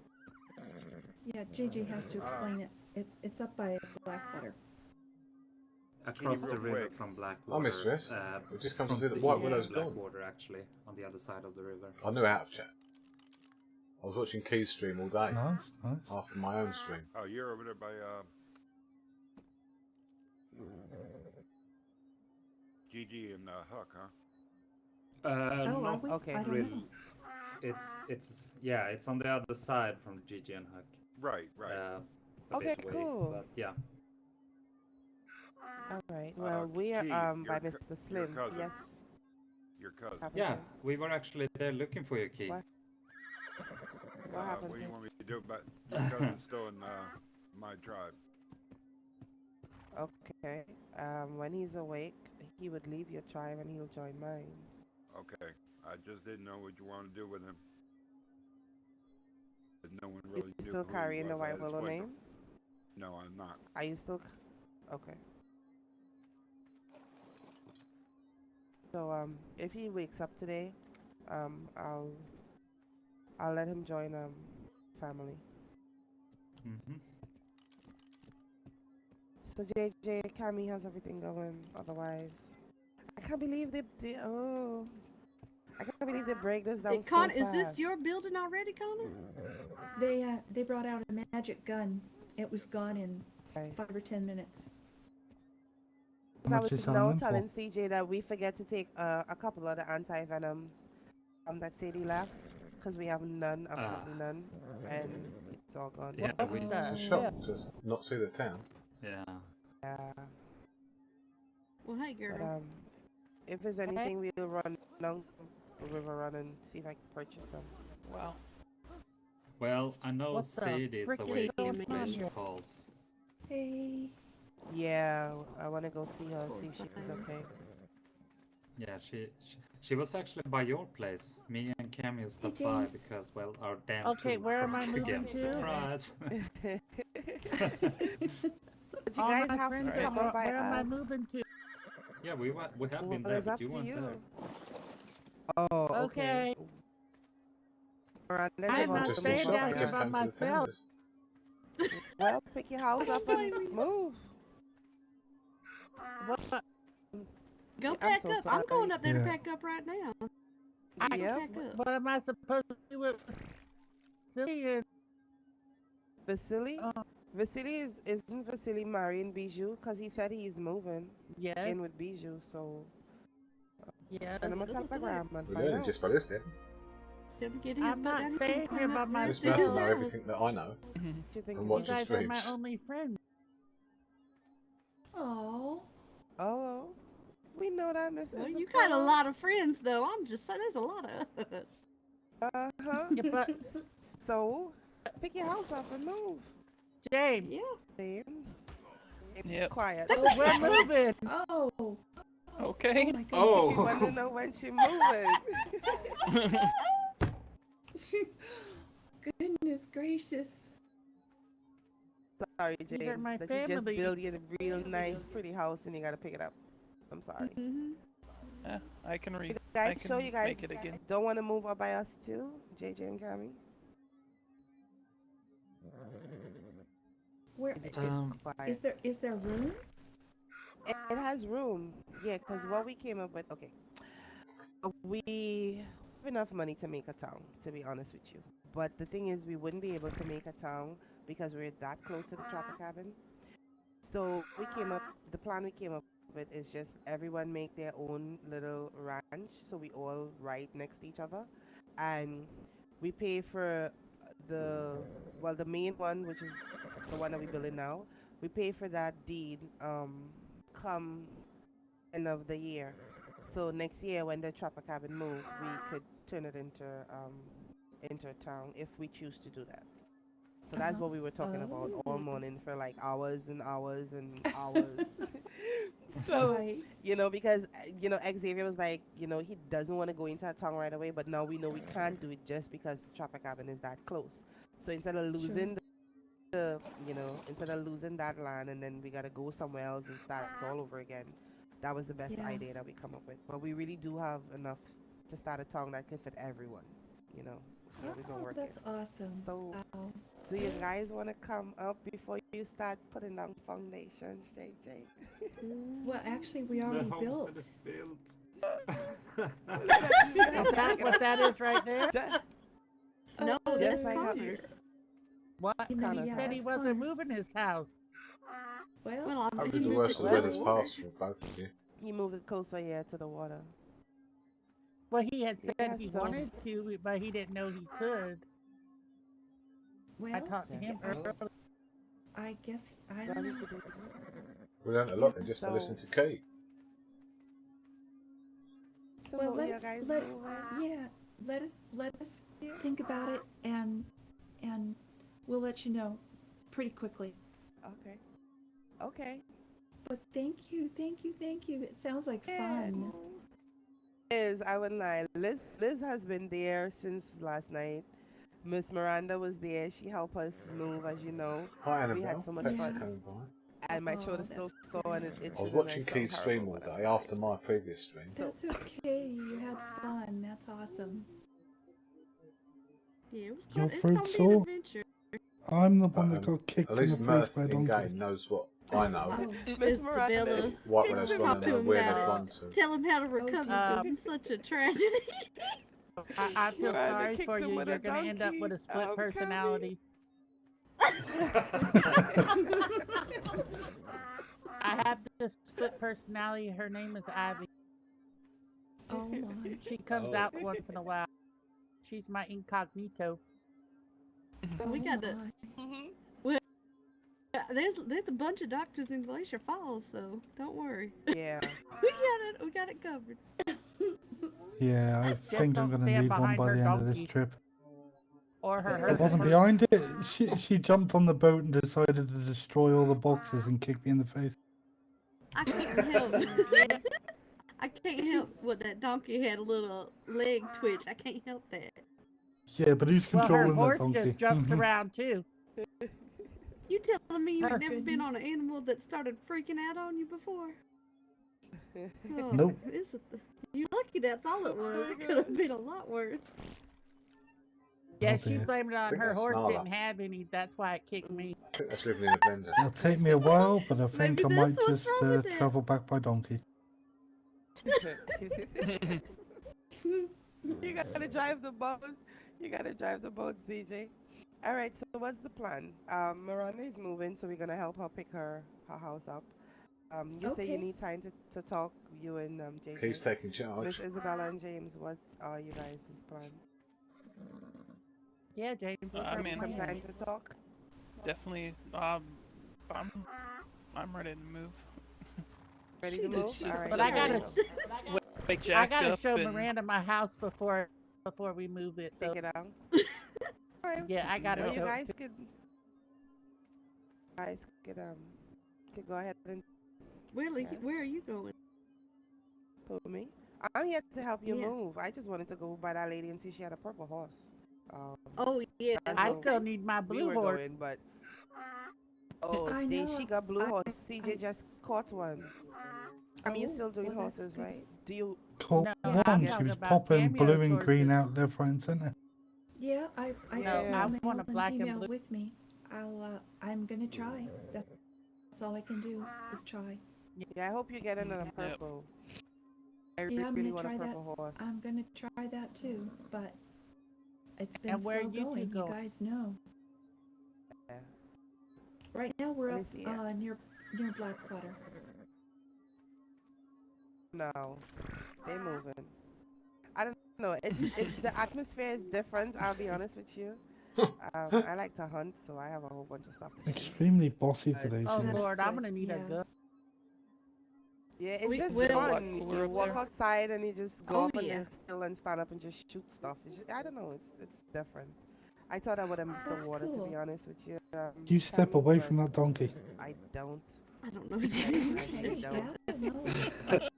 yeah, JJ has to explain it. It's up by Blackwater. across real the river quick. from I Blackwater. missed this. We just come to from see that the White east Willow's of gone. Blackwater, actually, on the other side of the river. I knew out of chat. I was watching Key's stream all day Nice, nice. after my own stream. Oh, you're over there by GG and Huck, huh? Oh, are Not we? Okay. I don't really. know. It's on the other side from Gigi and Huck. Right, right. A Okay, bit away, cool. But yeah. All right. Well, we Key, are by your Mr. your Slim. cousin. Yes. Your cousin. Happened Yeah, to- we were actually there looking for your key. What? What happened What do to you him? want me to do about your cousin's still in my tribe? Okay. When he's awake, he would leave your tribe and he'll join mine. Okay. I just didn't know what you want to do with him. But no one really You knew still who he carrying the was at White his Willow point. name? No, I'm not. Are you still? Okay. So if he wakes up today, I'll let him join family. Mm-hmm. So JJ, Cammy, how's everything going? Otherwise, I can't believe they I can't believe they break this down Hey, so Con, fast. is this your building already, Connor? They brought out a magic gun. It was gone in Okay. 5 or 10 minutes. So How I much you was selling now them telling for? CJ that we forget to take a couple of the anti-venoms that Sadie left because we have none, absolutely none, and it's all gone. Yeah, we. I was shocked to not see the town. Yeah. Yeah. Well, hey, But girl. if there's anything, we'll run down the river run and see if I can purchase some. Wow. Well, I know What the Sadie is frick awake is in going Glacier on here? Falls. Hey. Yeah, I want to go see her, see if she's Fine. okay. Yeah, she was actually by your place. Me and Camille stopped by James. because, well, our damn Okay, tools where am I broke again. moving to? Surprise! But you All guys my have friends to are come on by where am I us. moving to? Yeah, we have been Well, there, it's but up you to weren't you. there. Oh, Okay. Miranda's I'm about not to Just staying in move shock. down I by here just by us. came to the town. myself. Just- Well, pick your house up and move. What? Go I'm pack so up. I'm sorry. going up there to Yeah. pack up right now. I- Go Yep. pack up. What am I supposed to do with Vasily? Vasily? Oh. Vasily isn't Vasily marrying Bijou? Because he said he's moving Yes, in with Bijou, so yes. send him a telegram and We're find learning out. just by this, then. Didn't get his I'm butt not down staying and here climb by up there This to man his know house. everything that I know. What you think? And You watch Jay? his guys are my streams. only friends. Oh. Oh, we know that, Miss Well, Isabel. you got a lot of friends, though. I'm just saying, there's a lot of us. Uh-huh. Yeah, but So, pick your house up and move, James, Yeah. James. It's Yep. quiet. we're moving. Oh. Okay. Oh my goodness. You want to know when she moving? Goodness gracious. Sorry, These are James, my that you just family. build you a real nice, pretty house and you gotta pick it up. I'm sorry. Mm-hmm. Yeah, I can read. You I guys, can show you guys make it again. don't want to move up by us too, JJ and Cammy. Where It's quiet. is there room? It has room, yeah, because what we came up with, okay, we have enough money to make a town, to be honest with you. But the thing is, we wouldn't be able to make a town because we're that close to the trapper cabin. So the plan we came up with is just everyone make their own little ranch, so we all right next to each other, and we pay for the main one, which is the one that we're building now. We pay for that deed come end of the year. So next year when the trapper cabin move, we could turn it into a town if we choose to do that. So that's what we were talking about all morning for like hours and hours and hours. So, Right. because, Xavier was like, he doesn't want to go into a town right away, but now we know we can't do it just because the trapper cabin is that close. So instead of losing instead of losing that land and then we got to go somewhere else and start all over again, that was the best Yeah. idea that we come up with. But we really do have enough to start a town that could fit everyone, so we've been Oh, working. that's awesome. So, Wow. Do you guys want to come up before you start putting down foundations, JJ? Well, actually, we The already homestead built. is built. Is that what that is right there? No, Oh, that's Just like how- Connor's. What? You know, Connor's He yeah, said he that's wasn't Connor. moving his house. Well, Well, I'm Hopefully he the was worst just of the weather's doing- past for both of you. He moved it closer, yeah, to the water. Well, he had said Yeah, he so- wanted to, but he didn't know he could. well, I talked to him Yeah. earlier. I guess I Well, don't you know. could do- We learned a lot then just by So- listening to Kate. So Well, what you let's guys let moving? yeah, let us think about it, and we'll let you know pretty quickly. Okay. Okay. But thank you. It sounds like fun. I wouldn't lie. Liz has been there since last night. Miss Miranda was there. She helped us move, as you know. Hi, We had Annabelle. so much Thanks fun. for coming by. And my Oh, shoulder still that's sore and it I itched. was and watching I Keith's felt stream horrible, all but I'm day sorry. after my previous stream. That's okay. You had fun. That's awesome. Yeah, it was Your quite, it's gonna fruit be an sore? adventure. I'm the one that got kicked At in the least face Mirth by a in donkey. game knows what I know. Oh, Miss Isabella, Miranda. What when I was talk running to and him where about they've it. gone to. Tell him how to recover Uh, from such a tragedy. I feel Miranda sorry kicked for him you. with You're a going to end up with a donkey. split I'm personality. I have this split personality. Her name is Ivy. oh my. She comes out once in a while. She's my incognito. We got to. Mhm. There's a bunch of doctors in Glacier Falls, so don't worry. Yeah. We got it covered. Yeah, I Just think I'm don't going to stand need one behind by her the end of this donkey. trip. Or her I husband. wasn't behind it. She jumped on the boat and decided to destroy all the boxes and kick me in the face. I can't help. I can't help what that donkey had a little leg twitch. I can't help that. Yeah, but who's Well, her controlling the horse donkey? just jumps around too. You telling me you've Oh, never been on an animal that started freaking out on you before? Oh, Nope. You're lucky that's all it was. It could have been a lot worse. Yeah, Oh, she dear. blamed it on think her that's horse Snarler. didn't have any. That's why it kicked me. I think that's living in a blender. It'll take me a while, but I think Maybe I might that's what's just wrong with it. travel back by donkey. You gotta drive the boat. You gotta drive the boat, CJ. All right. So what's the plan? Miranda is moving, so we're gonna help her pick her house up. You say you Okay. need time to talk. You and JJ. He's taking Miss charge. Isabella and James, what are you guys' plan? Yeah, James. what's I her mean- Some plan? time to talk. Definitely. I'm ready to move. Ready to She move? just- All right. But I here we gotta- go. Wake I Jack gotta up show and Miranda my house before we move it. So, Take it out. All right. yeah, I gotta Well, you show. guys could go ahead and Where are you going? pull me. I'm here to help you Yeah. move. I just wanted to go by that lady and see if she had a purple horse. Oh yeah. That's I no- still need my we blue were horse. going, but I know. she got blue I- horse. CJ just caught one. I mean, you're Oh, still doing well, that's horses, good. right? Do you? Caught No, one. I'm She talking was about popping cameo blue and green sources. out left, right, and centre. Yeah, I Yeah. took I my want a male black and female blue. with me. I'm gonna try. That's all I can do is try. Yeah, I hope you get another purple. I Yeah, I'm really gonna want a try that. purple horse. I'm gonna try that too, but it's been And where slow you two going. You going? guys know. Yeah. Right now we're Let me up see it. near Blackwater. No, they're moving. I don't know. It's the atmosphere is different. I'll be honest with you. I like to hunt, so I have a whole bunch of stuff to shoot. Extremely bossy today. Oh she is. Lord, I'm good, gonna need a yeah. gun. Yeah, it's We- just we'll- fun. Cooler You up walk there. outside and you just go Oh, up on yeah. the hill and stand up and just shoot stuff. I don't know. It's different. I thought I would have missed the That's water, to cool. be honest with you. You step Tammy, away but from that donkey. I don't. I don't know. I Hey, don't. yeah, no.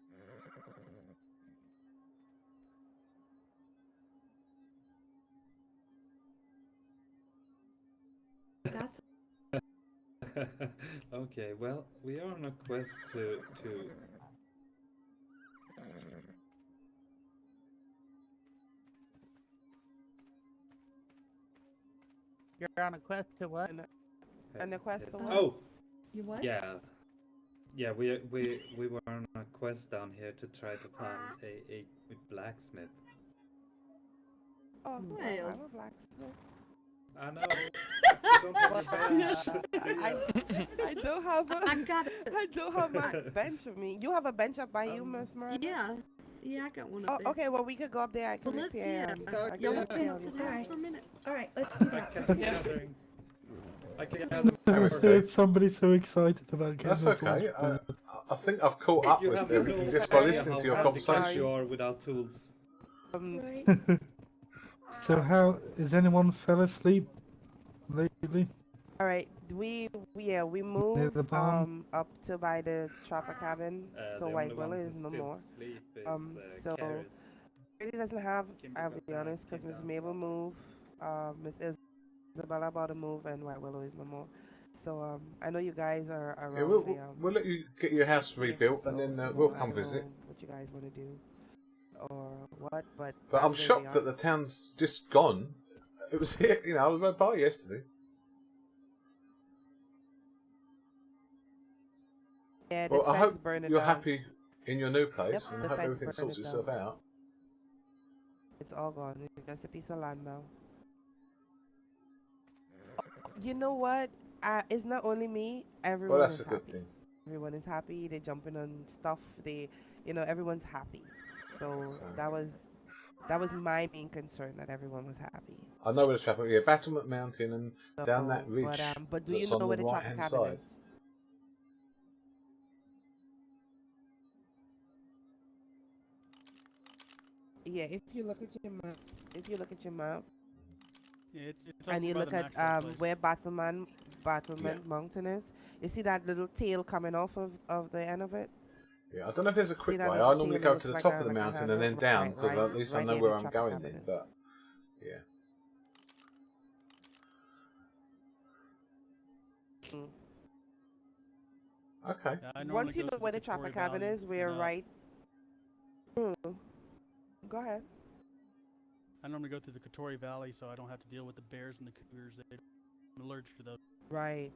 That's Okay, well, we are on a quest to You're on a quest to what? And the quest of what? Oh, You what? yeah. Yeah, we were on a quest down here to try to find a blacksmith. Oh, Well. I'm a blacksmith. I know. You don't have a bench. I don't have a. I got it. I don't have my bench with me. You have a bench up by you, Miss Miranda? Yeah. Yeah, I got one up Oh, there. okay. Well, we could go up there. I can Well, let's repair. I can y'all want to repair come up to the this. house for a minute? All right, let's do that. I can gather Okay. Somebody's so excited about getting That's the okay. tools. I think I've caught up You with have everything no just by idea listening to how your handicapped conversation. you are without tools. Right. So how is anyone fell asleep lately? All right. We moved the barn? up to by the trapper cabin, so The White only one Willow who's is no still more. asleep is, So Carys. really doesn't have. Can I'll be be honest, because came Miss down. Mabel moved, Miss Isabella about to move, and White Willow is no more. So I know you guys are around. Yeah, we'll let you get your house rebuilt, and then we'll come visit. What you guys want to do, or what? But But I'm that's where we shocked that are. the town's just gone. It was here, I was right by yesterday. Yeah, the Well, I fence hope burned it you're down. happy in your new place, Yep, and the I hope fence everything burned sorts it itself down. out. It's all gone. It's just a piece of land now. You know what? It's not only me. Everyone Well, that's is a good happy. thing. Everyone is happy. They're jumping on stuff. Everyone's happy. So that was my main concern, that everyone was happy. I know where the trapper. Yeah, Battlement Mountain and down that ridge. But do you that's know on where the the right trapper hand cabin side. is? Yeah, if you look at your map, Yeah, it's over and you by look the at Maxwell place. where Battlement Mountain is, you see that little tail coming off of the end of it? Yeah, I don't know if there's a See quick that way. little I normally tail go that to the looks top like of the a mountain and then handle? down, because Right- at least I right know near where the I'm trapper going cabin then. is. But yeah, Mm. okay. Yeah, I normally Once you go know to where the Katori trapper cabin Valley is, we're and, right. Go ahead. I normally go through the Katori Valley, so I don't have to deal with the bears and the cougars. I'm allergic to those. Right.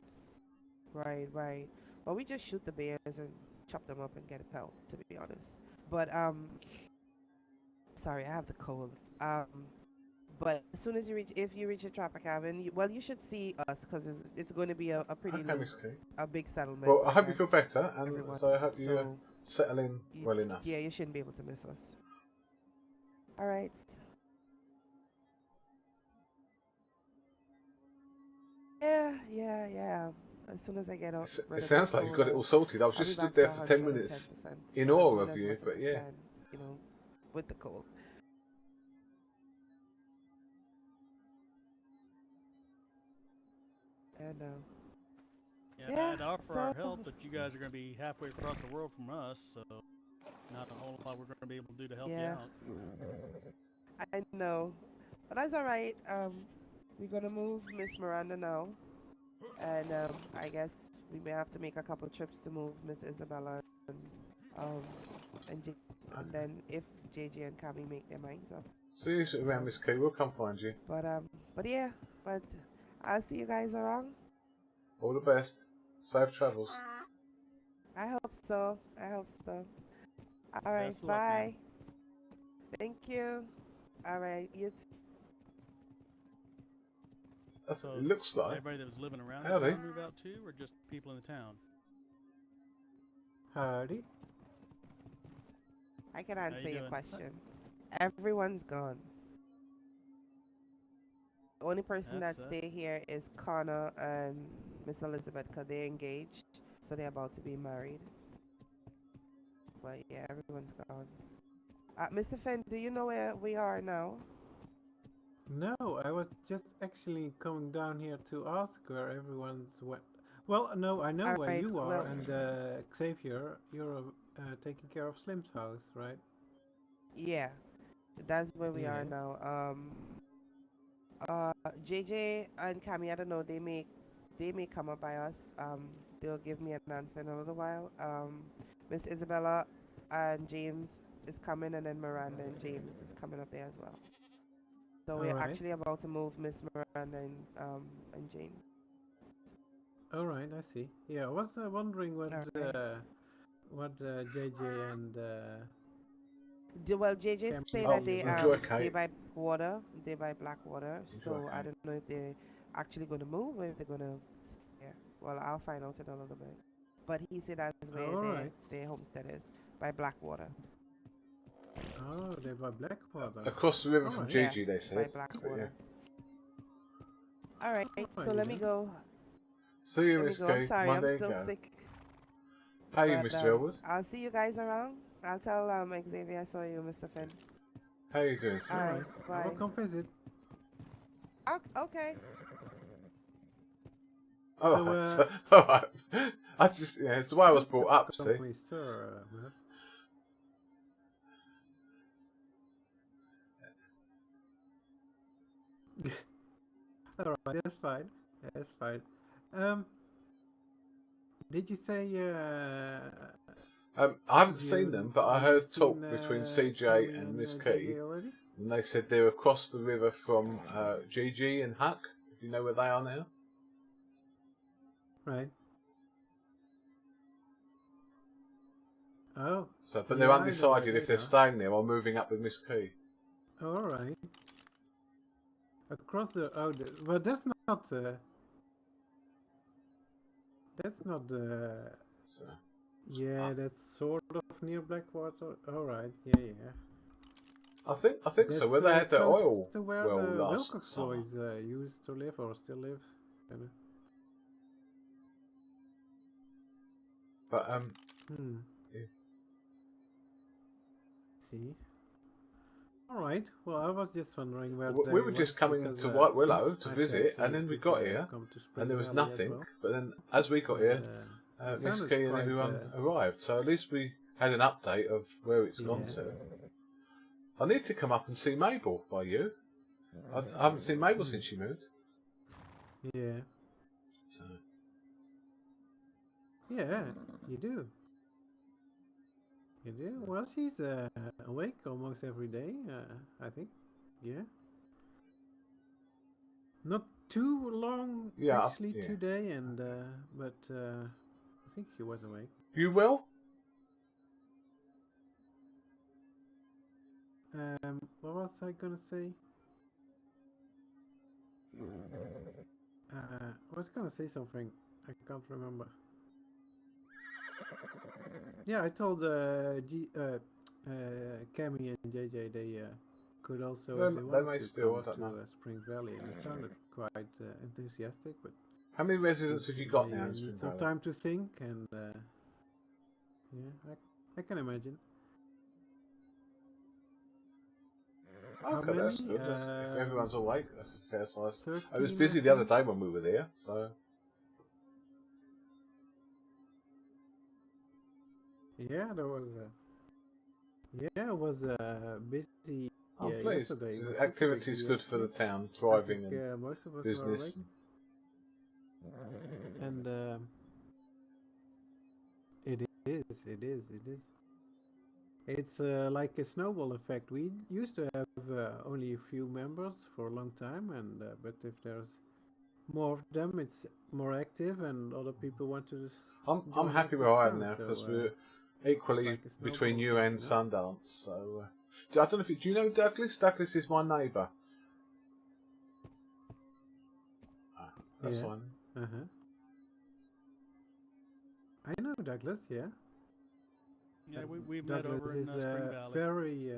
Well, we just shoot the bears and chop them up and get a pelt, to be honest. But sorry, I have the cold. But as soon as if you reach the trapper cabin, you should see us, because it's going to be a pretty Okay, little, Miss Kay. a big settlement. Well, I hope you feel guess. better, and Everyone. so I hope you So, settle in well enough. Yeah, you shouldn't be able to miss us. All right. Yeah. As soon as I get out. It sounds like you've got it all sorted. I was just stood there for 10 minutes in awe of you, but yeah. With the cold. And Yeah, I'd offer our so- help, but you guys are going to be halfway across the world from us, so not a whole lot we're going to be able to do to help you Yeah. out. I know, but that's all right. We're gonna move Miss Miranda now, and I guess we may have to make a couple trips to move Miss Isabella and then if JJ and Cammy make their minds up. See you around, Miss Kay. We'll come find you. But I'll see you guys around. All the best. Safe travels. I hope so. All right, Best of luck, bye. man. Thank you. All right, That's, So it looks like. everybody that was living around Howdy. the town move out too, or just people in the town? Howdy. I can you answer your doing? question. Everyone's gone. The only person that That's stay here is Connor and Miss Elizabeth, because they're engaged, so they're about to be married. But yeah, everyone's gone. Mr. Fenn, do you know where we are now? No, I was just actually coming down here to ask where everyone's went. Well, no, I know where Alright, you are, well- and Xavier, you're taking care of Slim's house, right? Yeah, that's where we are Yeah. now. JJ and Cammy, I don't know, they may come up by us. They'll give me an answer in a little while. Miss Isabella and James is coming, and then Miranda and James is coming up there as well. So we're Alright. actually about to move Miss Miranda and Jane. All right, I see. Yeah, I was wondering what JJ and Well, JJ Cam- say Oh, that they enjoy, Kate. they buy water, they buy black water. Enjoy, So I Kate. don't know if they're actually going to move or if they're going to stay there. Well, I'll find out in a little bit. But he said that's where Alright. their homestead is, by Blackwater. Oh, they buy black water. Across the river from Alright. Gigi, Yeah, they by said. But Blackwater. yeah. All right, so let me go. See you, Let me Miss go. I'm Kate. sorry, Monday I'm still go. sick. How you, But, Mr. Elwood? I'll see you guys around. I'll tell Xavier I saw you, Mr. Finn. How you doing, sir? All right, bye. I'll come visit. Okay. Oh, So, alright. I just, yeah, it's the way I was brought up, see? Company, sir, Mirth. Alright, that's fine. That's fine. Did you say I haven't seen them, but I have heard you talk seen, between Tommy CJ and Miss JJ Key, already? and they said they're across the river from Gigi and Huck. Do you know where they are now? Right. Oh. So, but yeah, they're I know where undecided if they they're are. staying there or moving up with Miss Key. All right. Across the but that's not So, yeah, that's sort of near Blackwater. All right. Yeah, yeah. I think so. Where they had their close oil to where well the last Wilcox summer. boys used to live or still live. Kinda. But Hmm. yeah. See. All right. Well, I was just wondering where We were just coming to White Willow to I visit, said and then we could, got here, come to Spring and there was Valley as nothing. well. But then, as we got But, here, it Miss sounded Key and quite, everyone arrived. So at least we had an update of where it's gone Yeah. to. I need to come up and see Mabel by you. I haven't seen Mabel since she moved. Yeah. So Yeah, you do. You do? Well, she's awake almost every day, I think. Yeah. Not too long, Yeah, actually, yeah. today, and but I think she was awake. you well? What was I gonna say? I was gonna say something. I can't remember. Yeah, I told Cammy and JJ they could also, if They they may wanted to, still, I come don't to know. Spring Valley, and it sounded quite enthusiastic. But How many residents have you got they now in need Spring some Valley? time to think, and yeah, I can imagine. How Okay, that's many? good. If everyone's awake, that's a fair size. 13, I was I busy the other think. day when we were there, so Yeah, there was it was busy. I'm Yeah, pleased. yesterday. The was activity is busy, good for the actually. town, I thriving think, and most of us business. were awake. And it is. It's like a snowball effect. We used to have only a few members for a long time, and but if there's more of them, it's more active, and other people want to. I'm join happy active where I am too, now so, because we're equally like a between snowball you and effect, you know? Sundance. So I don't know if do you know Douglas? Douglas is my neighbour. That's Yeah. fine. I know Douglas. Yeah. Yeah, we've met Douglas over in is Spring Valley. very.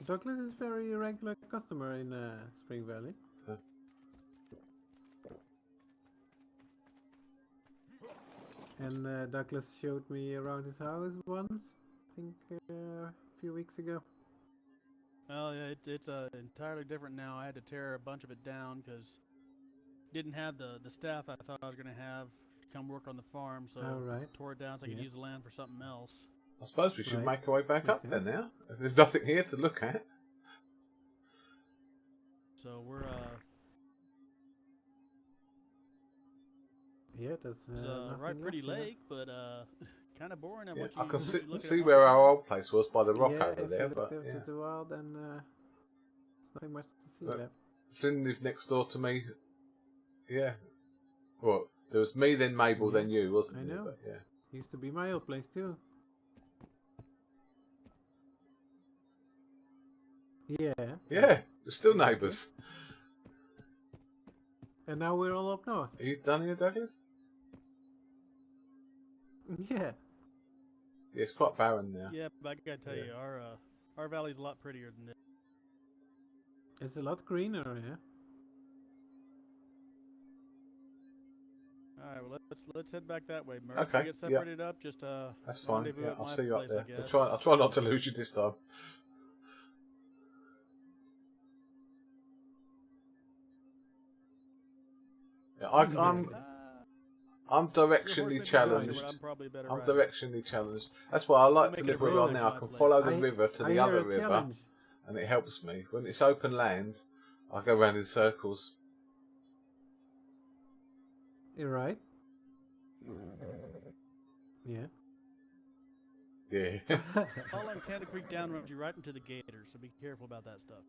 Douglas is very regular customer in Spring Valley. So, And Douglas showed me around his house once, I think a few weeks ago. Well, yeah, it's entirely different now. I had to tear a bunch of it down because didn't have the staff I thought I was going to have come work on the farm, so Oh, right. tore it down so I could Yeah. use the land for something else. I suppose we should Right. make our way back Makes up then sense. now. If there's nothing here to look at. So we're Yeah, there's it's nothing right pretty left, lake, but kind of boring. Yeah, What I can see, you looking see at where all- our old place was by the rock yeah, over if there, you but look yeah. at the wild, then it's nothing much to see But left. Flynn lived next door to me. Yeah. Well, there was me, then Mabel, Yeah, then you, wasn't I there? know. But yeah. Used to be my old place too. Yeah. Yeah, we're still Exactly. neighbours. And now we're all up north. Are you done here, Douglas? Yeah. Yeah, it's quite barren now. Yeah, but I gotta tell you, our valley's a lot prettier than this. It's a lot greener here. All right, well let's head back that way, Mirth. Okay, We get separated up. Just That's fine. rendezvous Yeah, at I'll my see you up place, there. I guess. I'll try not to lose you this time. Yeah, I'm directionally challenged. I'm probably a better I'm rider. directionally challenged. That's why I like to We'll make live it where a you are road now. at I my can follow the place. river to the I other hear a river, challenge. and it helps me. When it's open land, I go round in circles. You're right. Yeah. Yeah. Following Canada Creek down runs you right into the gators, so be careful about that stuff.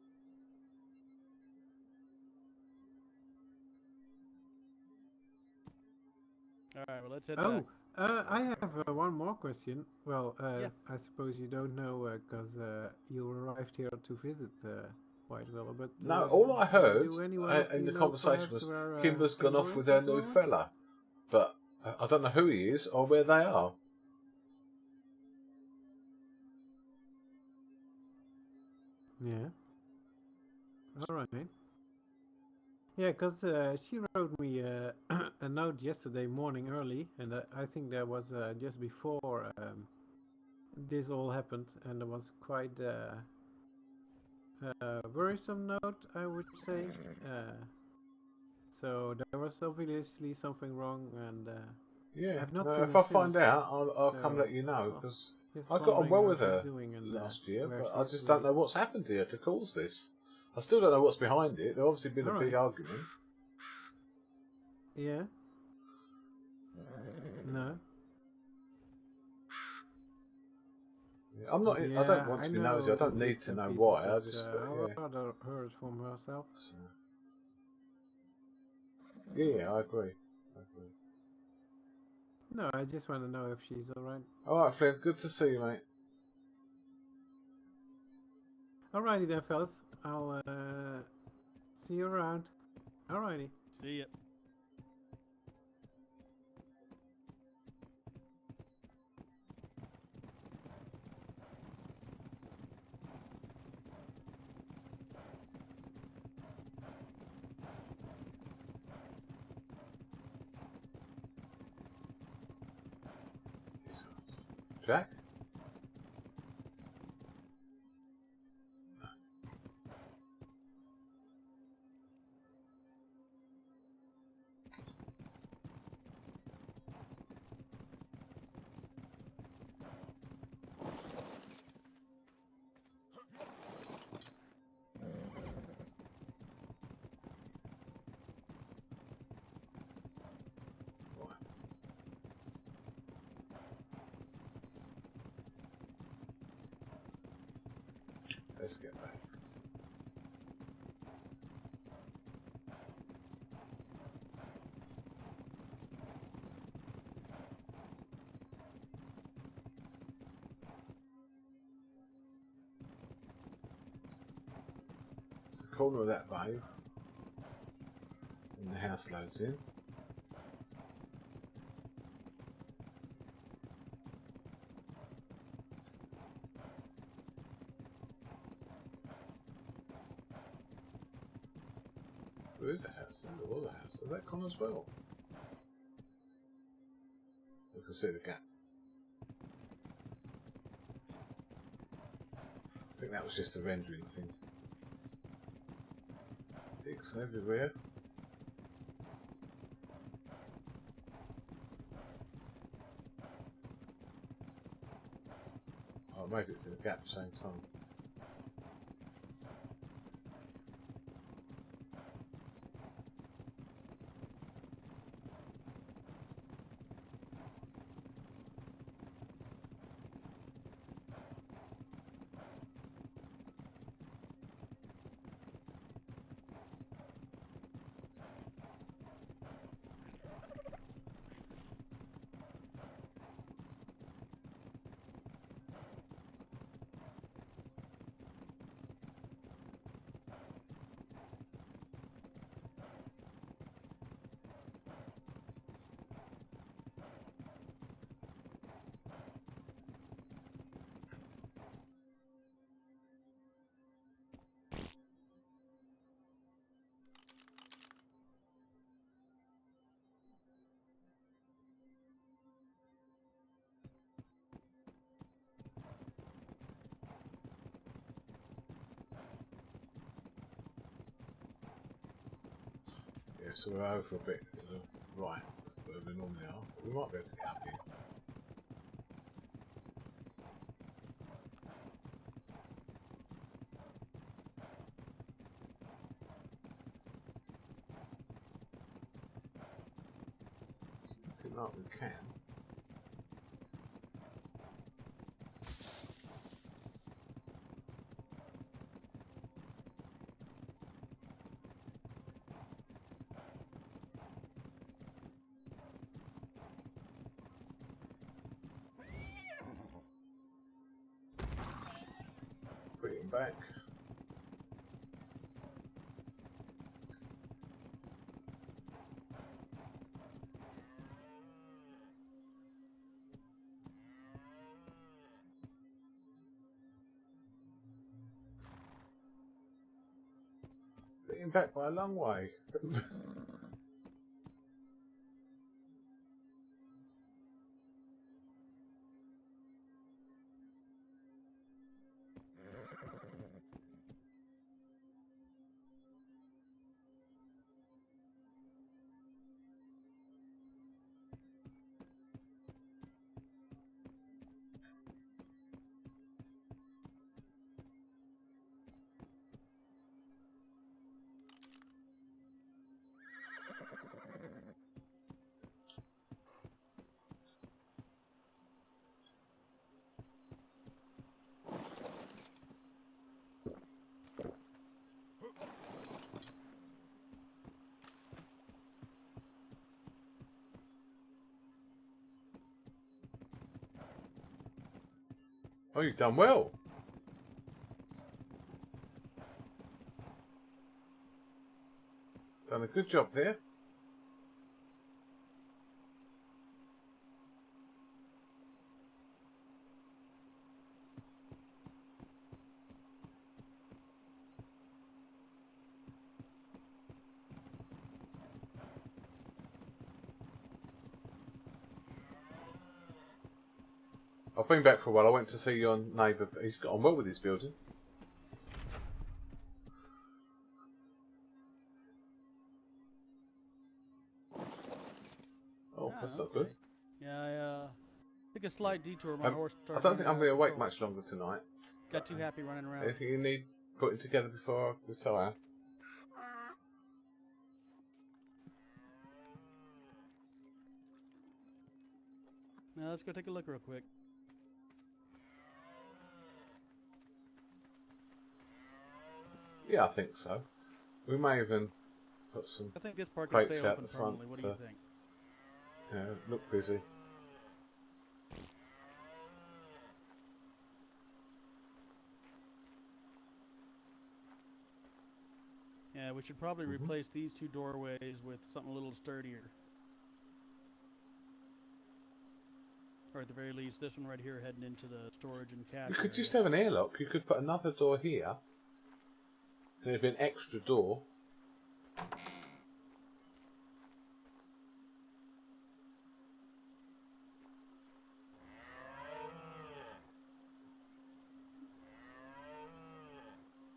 All right, well let's head back. I have one more question. Well, Yeah. I suppose you don't know because you arrived here to visit Whitewell, but No, all I heard do anyone of in you the know conversation perhaps was where, Kimber's gone off Kimber with is her at the new moment? fella, but I don't know who he is or where they are. Yeah. All right. Yeah, because she wrote me a note yesterday morning early, and I think that was just before this all happened, and it was quite worrisome note, I would say. So there was obviously something wrong, and Yeah, I've not no, seen if her I find since, out, I'll come so, let you know, well, because just I got on wondering well how with she's her doing and, last year, where but she I is just today. don't know what's happened here to cause this. I still don't know what's behind it. There's obviously been a big Alright. argument. Yeah. No. Yeah, I'm not. I don't want to be nosy. I don't the need bits to and know pieces, why. I but, just. I'd rather heard from herself. So, yeah, I agree. No, I just want to know if she's alright. All right, Flynn. Good to see you, mate. Alrighty then, fellas. I'll see you around. Alrighty. See ya. Jack. Let's get back. The corner of that bay, and the house loads in. There is a house, there was a house. Has that gone as well? You can see the gap. I think that was just a rendering thing. Pigs everywhere. Oh, I made it to the gap at the same time. so we're over a bit to the right where we normally are. We might be able to get up here. Looking like we can. Put him back. Put him back by a long way. Oh, you've done well. Done a good job there. I've been back for a while. I went to see your neighbour. He's got on well with his building. Oh, that's not good. Yeah, I took a slight detour. My horse I started don't think I'm going to wait control. much longer tonight. Got too happy running around. Anything you need putting together before I retire? Now let's go take a look real quick. Yeah, I think so. We may even put some I think this park can crates stay out open the front. permanently. What do you think? Yeah, look busy. Yeah, we should probably replace these two doorways with something a little sturdier. Or at the very least, this one right here heading into the storage and cache You could area. just have an airlock. You could put another door here. And there'd be an extra door.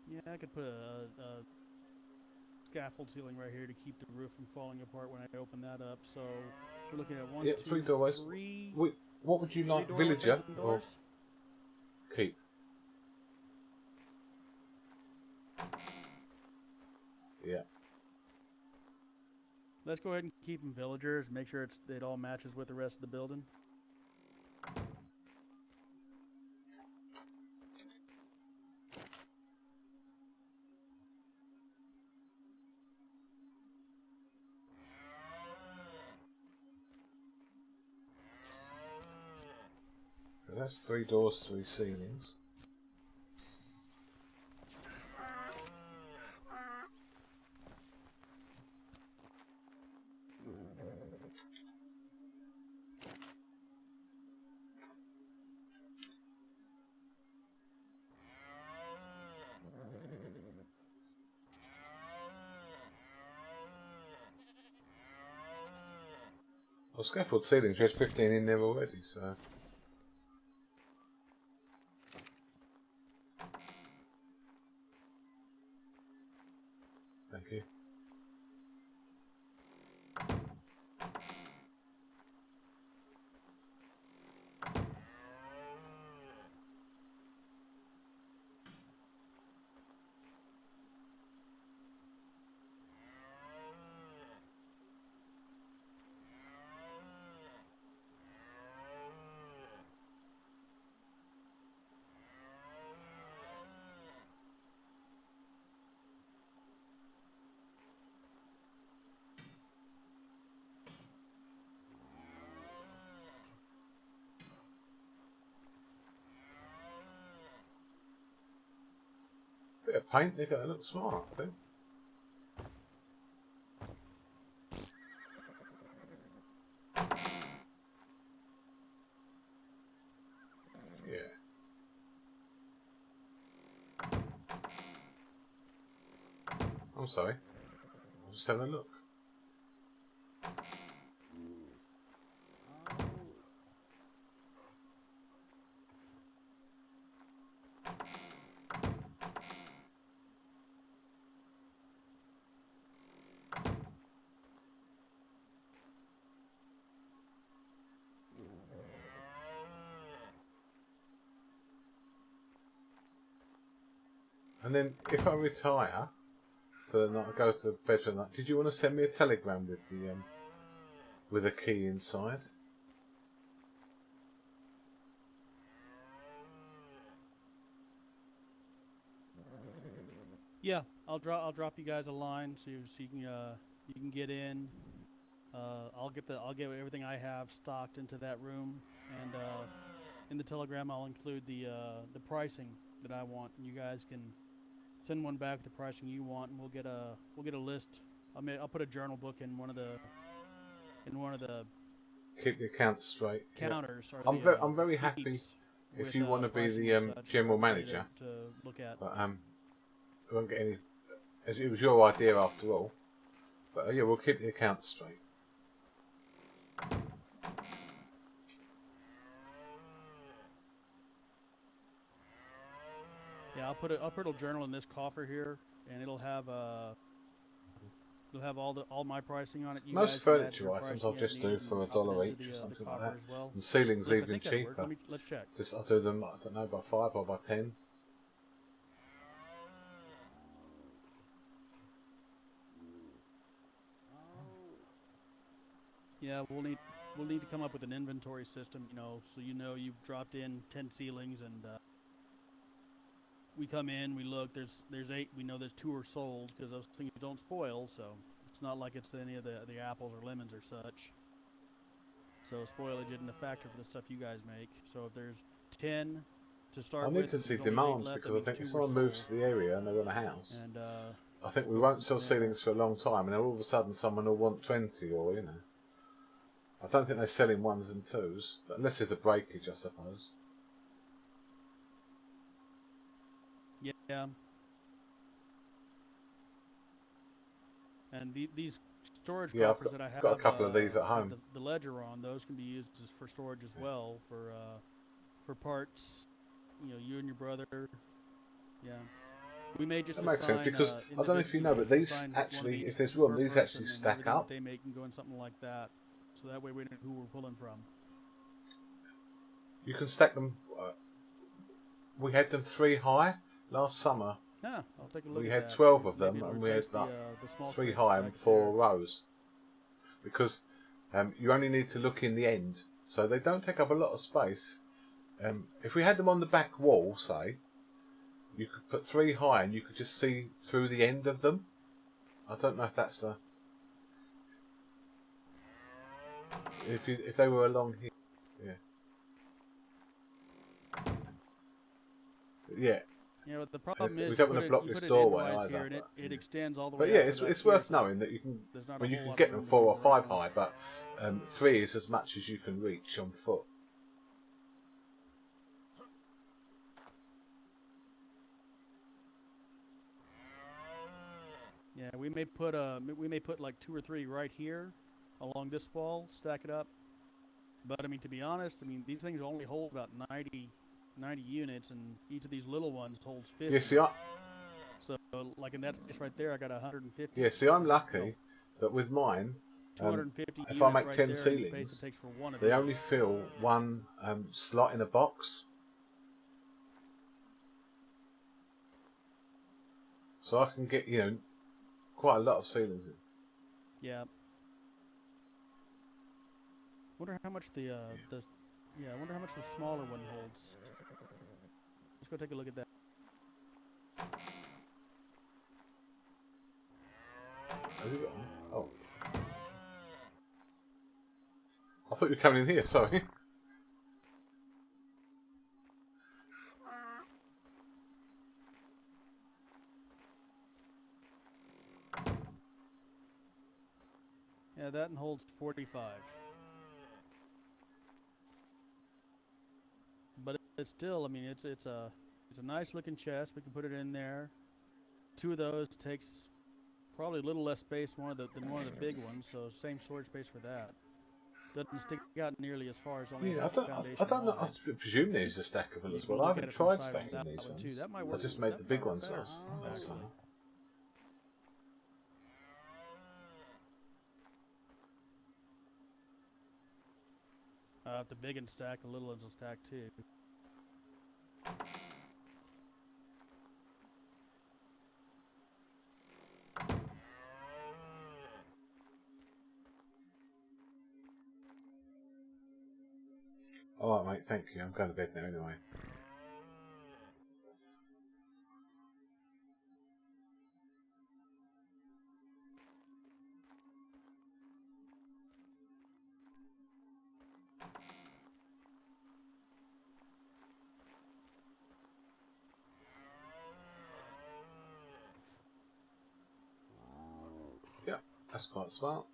Yeah, I could put a scaffold ceiling right here to keep the roof from falling apart when I open that up. So we're looking at one, Yeah, two, 3 doorways. three. What would you three like, doorways villager and or doors. keep? Yeah. Let's go ahead and keep them villagers. Make sure it all matches with the rest of the building. So that's 3 doors, 3 ceilings. Well, scaffold ceilings, there's 15 in there already, so... Thank you. of paint, they're going to look smart, I think. Yeah. I'm sorry. I'm just having a look. And then, if I retire for the night, I go to bed for the night. Did you want to send me a telegram with a key inside? Yeah, I'll drop you guys a line so you can get in. I'll get everything I have stocked into that room, and in the telegram I'll include the pricing that I want. You guys can send one back with the pricing you want, and we'll get a list. I'll put a journal book in one of the Keep the accounts straight. counters. Yeah. I'm very happy if you want to be the general manager. To look at. But we won't get any. It was your idea after all. But yeah, we'll keep the accounts straight. Yeah, I'll put a journal in this coffer here, and it'll have all my pricing on it. You Most guys can add furniture your items pricing I'll as just do needed for and $1 drop it into each or the something like coffer that. as well. And ceilings I even think that'd work. cheaper. Let's check. Just I'll do them, I don't know, by 5 or by 10. Yeah, we'll need to come up with an inventory system, so you've dropped in 10 ceilings, and we come in, we look, there's 8, we know there's 2 are sold because those things don't spoil, so it's not like it's any of the apples or lemons or such. So spoilage isn't a factor for the stuff you guys make. So if there's 10 to start I with, need to see there's only 8 demand left, because that I think means if 2 were someone moves sold. to the area and they want a house, And I think we won't sell ceilings for a long time, and then all of a sudden someone will want 20, or I don't think they sell in 1s and 2s, but unless there's a breakage, I suppose. yeah. And these storage Yeah, coffers that I have, got a couple of these at home. The ledger on those can be used for storage as well, for parts. You and your brother. Yeah. We may just That makes sense because I don't know if you know, but these actually, if there's room, these actually stack up. They make can go in something like that, so that way we know who we're pulling from. You can stack them. We had them 3 high last summer. Yeah, I'll take a look. We at had that. 12 of Maybe them, it'll and we had replace the small 3 crates high back and there. 4 rows. Because you only need to look in the end, so they don't take up a lot of space. If we had them on the back wall, say, you could put 3 high and you could just see through the end of them. I don't know if that's a... If they were along here, yeah. Yeah, but the problem is we don't want to block this doorway either. Here and it extends all the But way yeah, out to that it's here, worth so knowing that you can. there's not a Well, you whole can lot get of them room 4 to or move 5 around. high, but 3 is as much as you can reach on foot. Yeah, we may put like 2 or 3 right here along this wall, stack it up. But I mean, to be honest, these things only hold about 90 units, and each of these little ones holds 50. Yeah, see, So, like in that space right there, I got 150. yeah, see, I'm lucky that with mine, 250 if I units right right 10 there, and the space ceilings, it takes for one of they these. only fill 1 slot in a box. So I can get, quite a lot of ceilings in. Yeah. Wonder how much I wonder how much the smaller one holds. Let's go take a look at that. Have you got one? Oh. I thought you were coming in here, sorry. Yeah, that and holds 45. But it's still, I mean, it's a nice looking chest. We can put it in there. 2 of those takes probably a little less space than one of the big ones, so same storage space for that. Doesn't stick out nearly as far as only Yeah, foundation I don't know. I wide. presume these are stackable as You can well. I look at haven't it from tried the side stacking with these that one too. ones. That might I work. just made the That big might work ones better, last actually. summer. If the big ones stack, the little ones will stack too. Alright, mate, thank you. I'm going to bed now anyway. Yep, that's quite smart.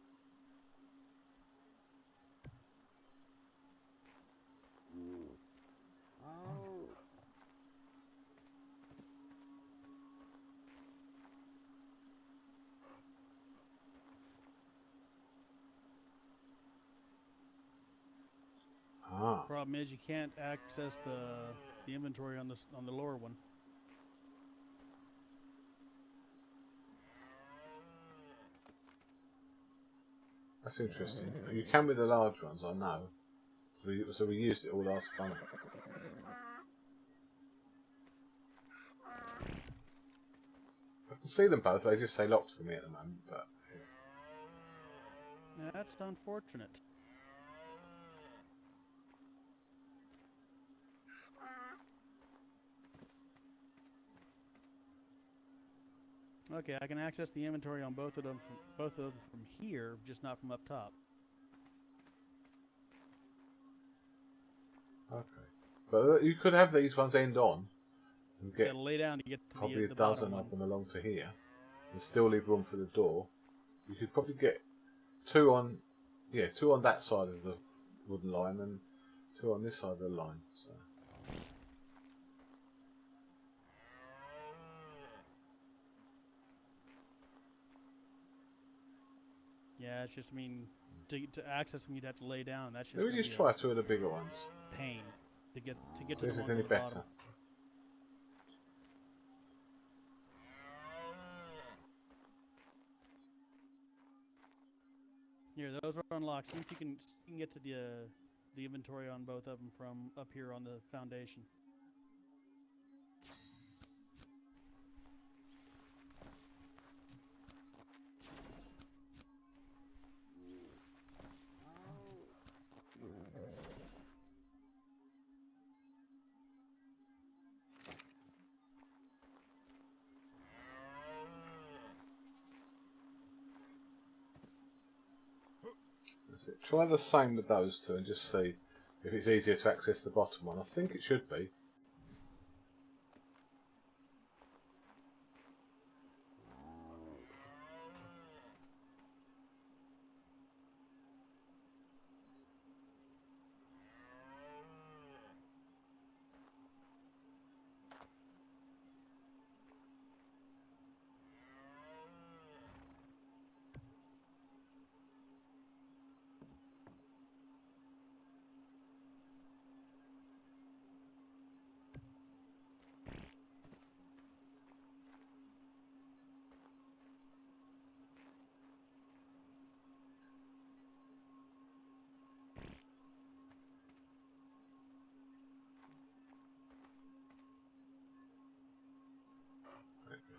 Ah. Problem is you can't access the inventory on the lower one. That's interesting. You can with the large ones, I know. So we used it all last time. I can see them both, they just say locked for me at the moment, but... Yeah, that's unfortunate. Okay, I can access the inventory on both of them from here, just not from up top. Okay. But you could have these ones end on and get Gotta lay down to get to probably the a dozen bottom of them along to here and still leave room for the door. You could probably get 2 on that side of the wooden line and 2 on this side of the line. So. Yeah, it's just, I mean, to access them, you'd have to lay down. That's just. Let me just try 2 of the bigger ones. Pain to get See to if the it's ones any on the better. bottom. Here, those are unlocked. See if you can get to the inventory on both of them from up here on the foundation. That's it. Try the same with those 2 and just see if it's easier to access the bottom one. I think it should be.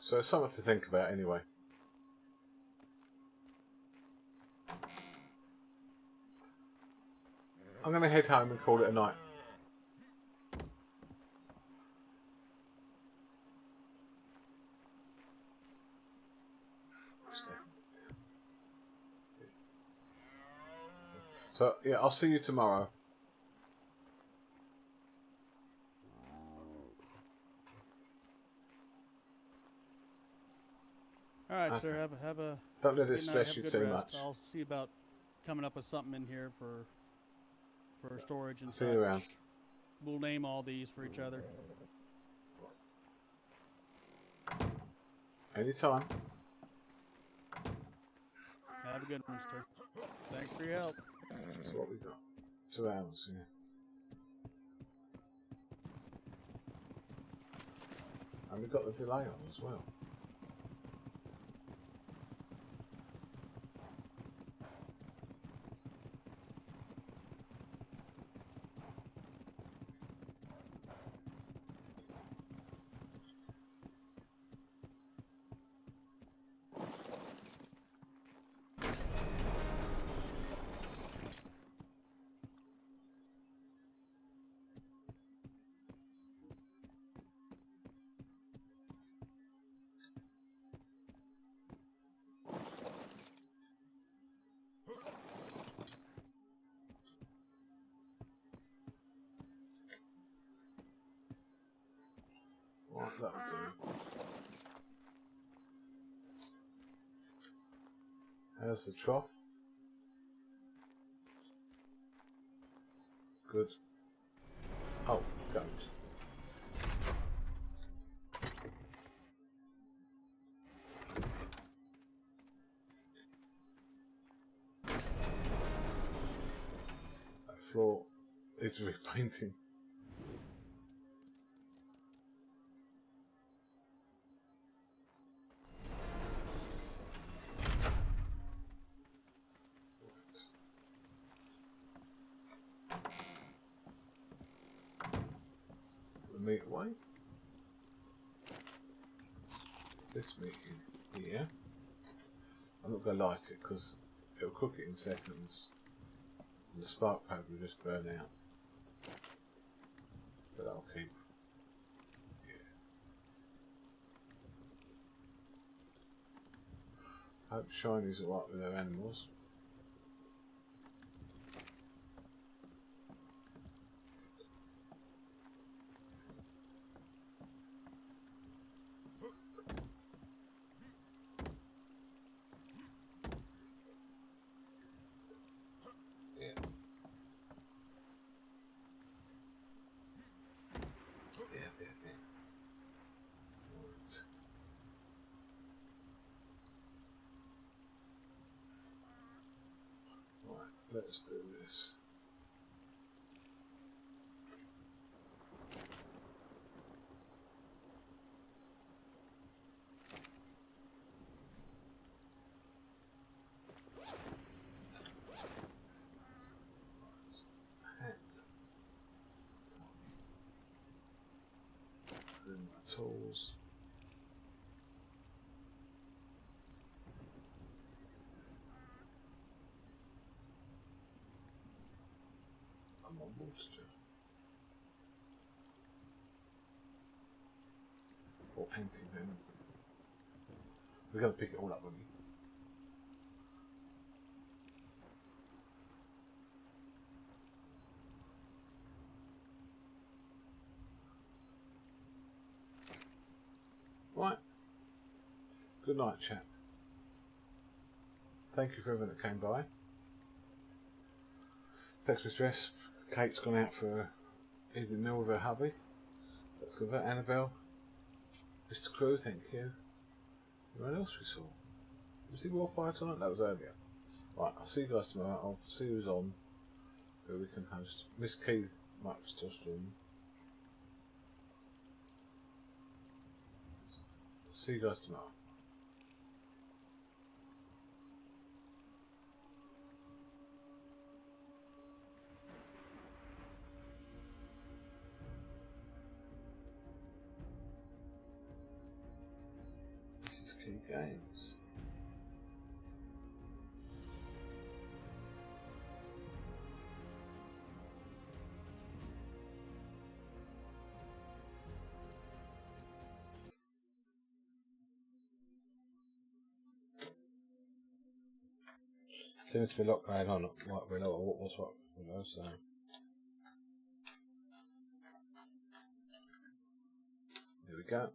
So it's something to think about anyway. I'm going to head home and call it a night. So, yeah, I'll see you tomorrow. All right. right, sir. Have a Don't let it good night. stress Have a you good too rest. much. I'll see about coming up with something in here for storage and See such. you around. We'll name all these for each other. Anytime. Have a good one, sir. Thanks for your help. That's what we got. 2 hours, yeah. And we got the delay on as well. Right, that'll do. There's the trough. Good. Oh, goat. That floor is repainting. The meat away. This meat in here. I'm not going to light it because it'll cook it in seconds and the spark pad will just burn out. But I'll keep. Yeah. Hope Shiny's alright with her animals. Let's do this. Hat. Then my tools. I'm on moisture. Or anti-venom. We're going to pick it all up, won't we? Right. Good night, chap. Thank you for everyone that came by. Thanks, Mr. S. Kate's gone out for an evening meal with her hubby. Let's go about Annabelle. Mr. Crew, thank you. Anyone else we saw? Was he Warfire tonight? That was earlier. Right, I'll see you guys tomorrow. I'll see who's on, who we can host. Miss Key might be still streaming. See you guys tomorrow. This is Key Games. Seems to be a lot going on. What we know what was what, you know, so. There we go.